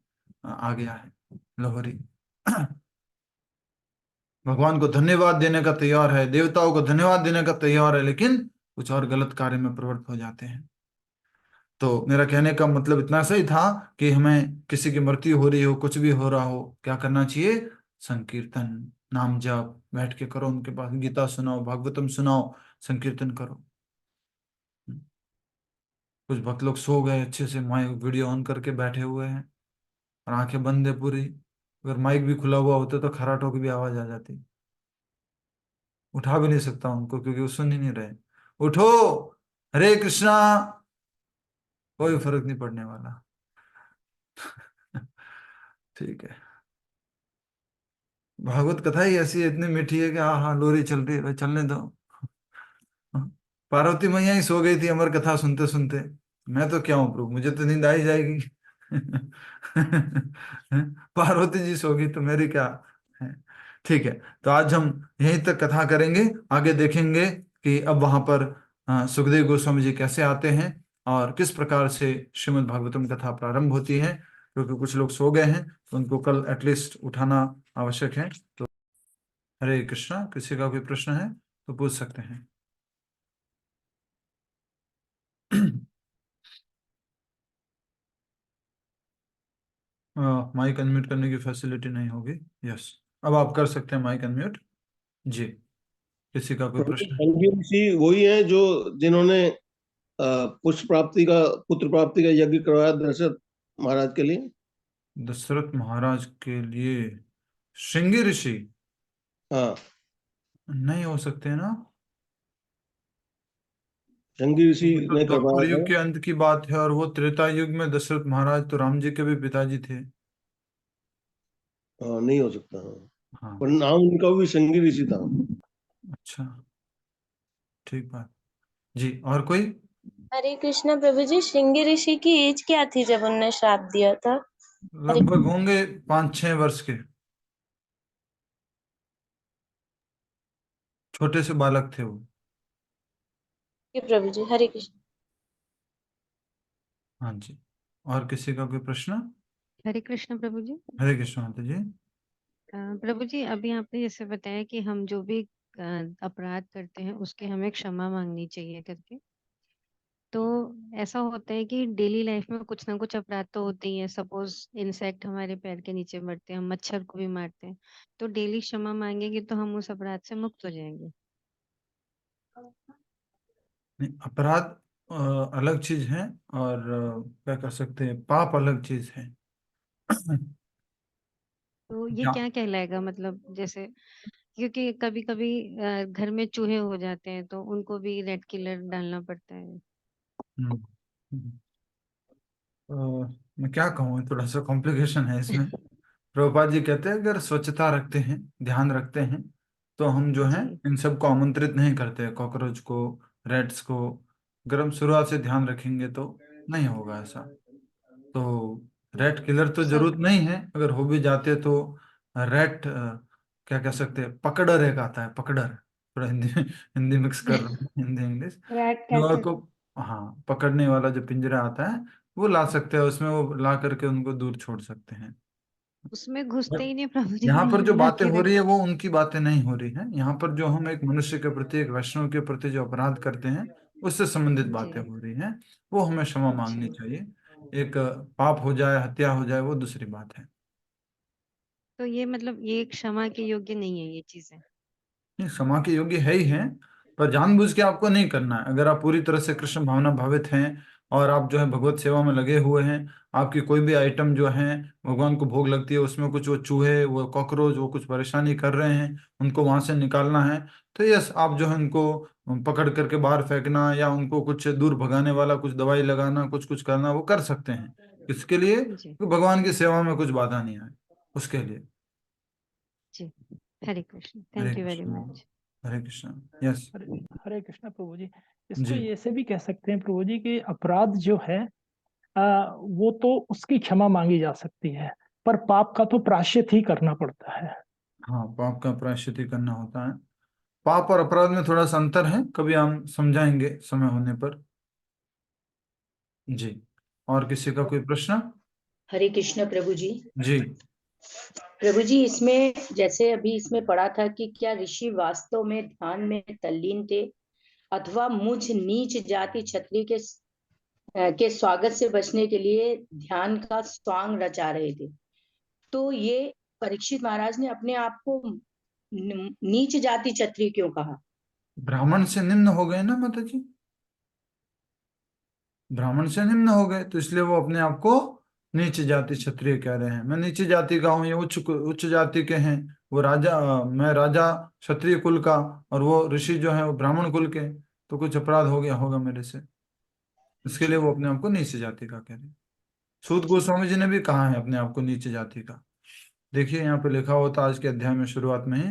आ गया है लोहरी। भगवान को धन्यवाद देने का तैयार है, देवताओं को धन्यवाद देने का तैयार है, लेकिन कुछ और गलत कार्य में प्रवृत्त हो जाते हैं। तो मेरा कहने का मतलब इतना सही था कि हमें किसी की मृत्यु हो रही हो, कुछ भी हो रहा हो, क्या करना चाहिए? संकीर्तन, नाम जप बैठ के करो, उनके पास गीता सुनाओ, भागवतम सुनाओ, संकीर्तन करो। कुछ भक्त लोग सो गए, अच्छे से माइक वीडियो ऑन करके बैठे हुए हैं, और आंखें बंद है पूरी। अगर माइक भी खुला हुआ होता तो खराटों की भी आवाज आ जाती। उठा भी नहीं सकता उनको, क्योंकि वो सुन ही नहीं रहे। उठो, हरे कृष्णा, कोई फर्क नहीं पड़ने वाला। ठीक है। भागवत कथा ही ऐसी है, इतनी मीठी है कि हाँ हाँ लोरी चल रही है भाई, चलने दो। पार्वती मैया ही सो गई थी अमर कथा सुनते सुनते। मैं तो क्या हूँ प्रभु, मुझे तो नींद आ ही जाएगी। पार्वती जी सो गई तो मेरी क्या है? ठीक है। तो आज हम यहीं तक कथा करेंगे, आगे देखेंगे कि अब वहां पर सुखदेव गोस्वामी जी कैसे आते हैं, और किस प्रकार से श्रीमद् भागवतम कथा प्रारंभ होती है। क्योंकि कुछ लोग सो गए हैं, तो उनको कल एटलीस्ट उठाना आवश्यक है। तो हरे कृष्णा, किसी का कोई प्रश्न है तो पूछ सकते हैं। माइक अनम्यूट करने की फैसिलिटी नहीं होगी। यस, अब आप कर सकते हैं माइक अनम्यूट। जी, किसी का कोई प्रभु प्रश्न? संजय ऋषि वही है जो जिन्होंने पुत्र प्राप्ति का यज्ञ करवाया दशरथ महाराज के लिए। दशरथ महाराज के लिए श्रृंगी ऋषि? हाँ, नहीं हो सकते ना। संजय ऋषि अभी तो ने द्वापर करवाया युग था। के अंत की बात है, और वो त्रेता युग में दशरथ महाराज तो राम जी के भी पिताजी थे। हाँ, नहीं हो सकता। हाँ, हाँ। पर नाम उनका भी संजय ऋषि था। अच्छा, ठीक बात। जी, और कोई? हरे कृष्णा प्रभु जी, श्रृंगी ऋषि की एज क्या थी जब उनने श्राप दिया था? हरे लगभग होंगे 5-6 वर्ष के, छोटे से बालक थे वो। प्रभु जी, हरे कृष्ण। हाँ जी, और किसी का कोई प्रश्न? हरे कृष्ण प्रभु जी। हरे कृष्ण माता जी। प्रभु जी, अभी आपने जैसे बताया कि हम जो भी अपराध करते हैं उसकी हमें क्षमा मांगनी चाहिए करके। तो ऐसा होता है कि डेली लाइफ में कुछ ना कुछ अपराध तो होते ही है। सपोज इंसेक्ट हमारे पैर के नीचे मरते हैं, हम मच्छर को भी मारते हैं, तो डेली क्षमा मांगेंगे तो हम उस अपराध से मुक्त हो जाएंगे। नहीं, अपराध अलग चीज है, और क्या कर सकते हैं, पाप अलग चीज है। तो ये या क्या कहलाएगा, मतलब जैसे क्योंकि कभी कभी घर में चूहे हो जाते हैं तो उनको भी रेड किलर डालना पड़ता है। मैं क्या कहूँ, थोड़ा सा कॉम्प्लिकेशन है इसमें। प्रभुपाद जी कहते हैं अगर स्वच्छता रखते हैं, ध्यान रखते हैं, तो हम जो है जी इन सबको आमंत्रित नहीं करते, कॉकरोच को, रेट्स को। अगर हम शुरुआत से ध्यान रखेंगे तो नहीं होगा ऐसा। तो रेट किलर तो सब। जरूरत नहीं है, अगर हो भी जाते तो रेट क्या कह सकते हैं, पकड़र एक आता है, पकड़र। थोड़ा हिंदी हिंदी मिक्स कर रहा हूँ, हिंदी इंग्लिश। रैट जो कैचर। को, हाँ, पकड़ने वाला जो पिंजरा आता है वो ला सकते हैं, उसमें वो ला करके उनको दूर छोड़ सकते हैं। उसमें घुसते और ही नहीं प्रभु जी, यहाँ पर वहीं जो ला बातें के हो रख। रही है वो उनकी बातें नहीं हो रही हैं, यहाँ पर जो हम एक मनुष्य के प्रति, एक वैष्णव के प्रति जो अपराध करते हैं उससे संबंधित बातें जी हो रही हैं। वो हमें क्षमा जी। मांगनी चाहिए। एक पाप हो जाए, हत्या हो जाए, वो दूसरी बात है। तो ये मतलब ये क्षमा के योग्य नहीं है ये चीजें। नहीं, क्षमा के योग्य है ही है, पर जानबूझ के आपको नहीं करना है। अगर आप पूरी तरह से कृष्ण भावना भावित हैं और आप जो है भगवत सेवा में लगे हुए हैं, आपकी कोई भी आइटम जो है भगवान को भोग लगती है, उसमें कुछ वो चूहे, वो कॉकरोच, वो कुछ परेशानी कर रहे हैं, उनको वहां से निकालना है, तो यस, आप जो है उनको पकड़ करके बाहर फेंकना या उनको कुछ दूर भगाने वाला कुछ दवाई लगाना, कुछ कुछ करना, वो कर सकते हैं। इसके लिए जी कि भगवान की सेवा में कुछ बाधा नहीं आए, उसके लिए। जी। Hare Krishna, Hare thank you very Krishna. Much. Hare Krishna. Yes. Hare Hare Krishna Prabhu ji. इसको जी। ऐसे भी कह सकते हैं प्रभु जी कि अपराध जो है वो तो उसकी क्षमा मांगी जा सकती है, पर पाप का तो प्रायश्चित ही करना पड़ता है। हाँ, पाप का प्रायश्चित ही करना होता है। पाप और अपराध में थोड़ा सा अंतर है, कभी हम समझाएंगे समय होने पर। जी। और किसी का कोई प्रश्न? हरे कृष्ण प्रभु जी। जी। प्रभु जी, इसमें जैसे अभी इसमें पढ़ा था कि क्या ऋषि वास्तव में ध्यान में तल्लीन थे अथवा मुझ नीच जाति क्षत्रिय के स्वागत से बचने के लिए ध्यान का स्वांग रचा रहे थे। तो ये परीक्षित महाराज ने अपने आप को नीच जाति क्षत्रिय क्यों कहा? ब्राह्मण से निम्न हो गए ना माता जी, ब्राह्मण से निम्न हो गए, तो इसलिए वो अपने आप को नीच जाति क्षत्रिय कह रहे हैं। मैं नीची जाति का हूँ, ये उच्च उच्च जाति के हैं। वो राजा, मैं राजा क्षत्रिय कुल का, और वो ऋषि जो है वो ब्राह्मण कुल के, तो कुछ अपराध हो गया होगा मेरे से, इसके लिए अच्छा वो अपने आप को नीच जाति का कह रहे हैं। सूत अच्छा। गोस्वामी जी ने भी कहा है अपने आप को नीच जाति का। देखिए यहाँ पे लिखा होता आज के अध्याय में शुरुआत में ही,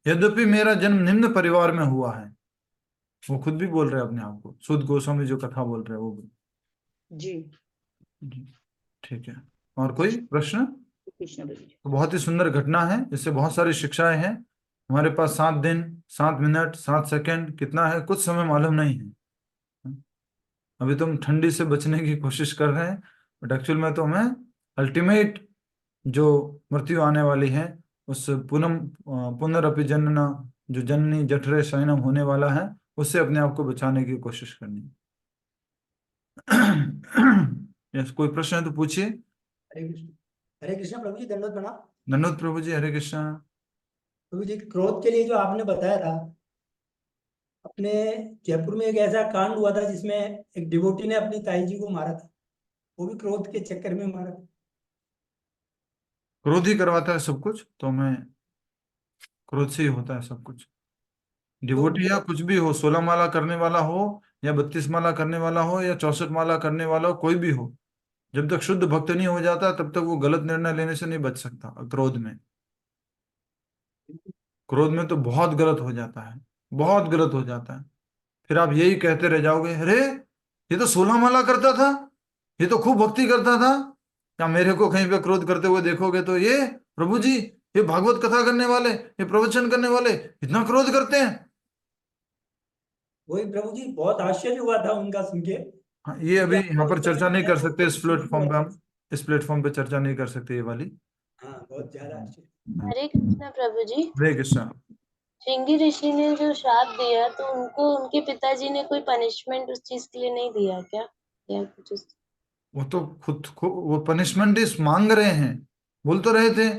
यद्यपि मेरा जन्म निम्न परिवार में हुआ है, वो खुद भी बोल रहे हैं अपने आप को, सूत गोस्वामी जो कथा बोल रहे हैं वो भी। जी। जी, ठीक है। और कोई प्रश्न? कृष्ण प्रभु जी। तो बहुत ही सुंदर घटना है, इससे बहुत सारी शिक्षाएं हैं। हमारे पास 7 दिन, 7 मिनट, 7 सेकंड कितना है, कुछ समय मालूम नहीं है। अभी तो हम ठंडी से बचने की कोशिश कर रहे हैं, बट एक्चुअल में तो हमें अल्टीमेट जो मृत्यु आने वाली है, उस पुनरअपि जनना, जो जननी जठरे शयनम होने वाला है, उससे अपने आप को बचाने की कोशिश करनी है। यस, कोई प्रश्न है तो पूछिए। हरे कृष्ण। हरे कृष्ण प्रभु जी, दंडवत प्रणाम। धन्यवाद प्रभु जी, हरे कृष्णा। प्रभु जी, क्रोध के लिए जो आपने बताया था, अपने जयपुर में एक ऐसा कांड हुआ था जिसमें एक डिवोटी ने अपनी ताई जी को मारा था, वो भी क्रोध के चक्कर में मारा था। क्रोध ही करवाता है सब कुछ, तो मैं क्रोध से ही होता है सब कुछ। तो डिवोटी या कुछ भी हो, 16 माला करने वाला हो या 32 माला करने वाला हो या 64 माला करने वाला हो, कोई भी हो, जब तक शुद्ध भक्त नहीं हो जाता तब तक वो गलत निर्णय लेने से नहीं बच सकता। क्रोध में, क्रोध में तो बहुत गलत हो जाता है, बहुत गलत हो जाता है। फिर आप यही कहते रह जाओगे, अरे ये तो 16 माला करता था, ये तो खूब भक्ति करता था। या मेरे को कहीं पे क्रोध करते हुए देखोगे तो ये प्रभु जी, ये भागवत कथा करने वाले, ये प्रवचन करने वाले इतना क्रोध करते हैं। वही प्रभु जी, बहुत आश्चर्य हुआ था उनका सुन के। हाँ, ये अभी क्या यहाँ पर क्रोध चर्चा नहीं करते कर हैं, वो सकते, इस बड़ी शुद्ध प्लेटफॉर्म पे बात है। हम, इस प्लेटफॉर्म पे चर्चा नहीं कर सकते ये वाली। हाँ, बहुत ज्यादा आश्चर्य। हरे कृष्ण प्रभु जी। हरे कृष्णा। श्रृंगी ऋषि ने जो श्राप दिया तो उनको उनके पिताजी ने कोई पनिशमेंट उस चीज के लिए नहीं दिया क्या, या कुछ वो तो खुद वो पनिशमेंट इस मांग रहे हैं, बोल तो रहे थे।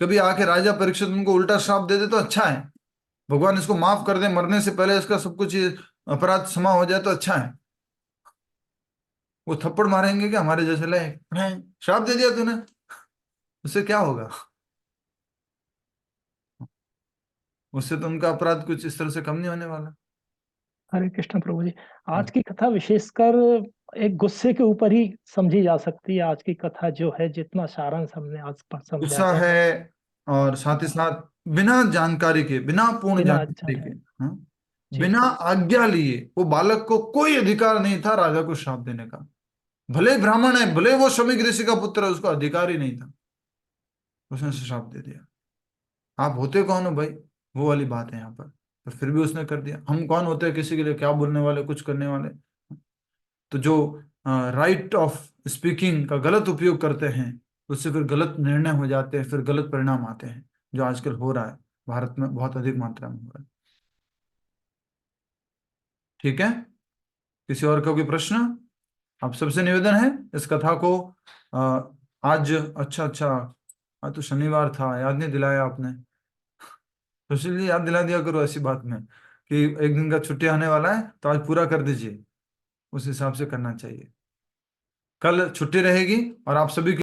कभी आके राजा परीक्षित उनको उल्टा श्राप दे दे तो अच्छा है, भगवान इसको माफ कर दे, मरने से पहले इसका सब कुछ ये अपराध क्षमा हो जाए तो अच्छा है। वो थप्पड़ मारेंगे कि हमारे जैसे लायक नहीं, श्राप दे दिया तूने, उससे क्या होगा? उससे तो उनका अपराध कुछ इस तरह से कम नहीं होने वाला। हरे कृष्ण प्रभु जी। आज की कथा विशेषकर एक गुस्से के ऊपर ही समझी जा सकती है। आज की कथा जो है, जितना सारांश हमने आज पर समझा गुस्सा है, है, और साथ ही साथ बिना जानकारी के, बिना पूर्ण बिना जानकारी के, हाँ, जी बिना आज्ञा लिए वो बालक को कोई अधिकार नहीं था राजा को श्राप देने का। भले ही ब्राह्मण है, भले ही वो शमीक ऋषि का पुत्र है, उसको अधिकार ही नहीं था, उसने श्राप दे दिया। आप होते कौन हो भाई, वो वाली बात है यहाँ पर। पर फिर भी उसने कर दिया। हम कौन होते हैं किसी के लिए क्या बोलने वाले, कुछ करने वाले। तो जो राइट ऑफ स्पीकिंग का गलत उपयोग करते हैं, उससे फिर गलत निर्णय हो जाते हैं, फिर गलत परिणाम आते हैं, जो आजकल हो रहा है भारत में, बहुत अधिक मात्रा में हो रहा है। ठीक है, किसी और का कोई प्रश्न? आप सबसे निवेदन है इस कथा को आज, अच्छा, आज तो शनिवार था, याद नहीं दिलाया आपने, तो इसलिए याद दिला दिया करो ऐसी बात में कि एक दिन का छुट्टी आने वाला है तो आज पूरा कर दीजिए, उस हिसाब से करना चाहिए। कल छुट्टी रहेगी और आप सभी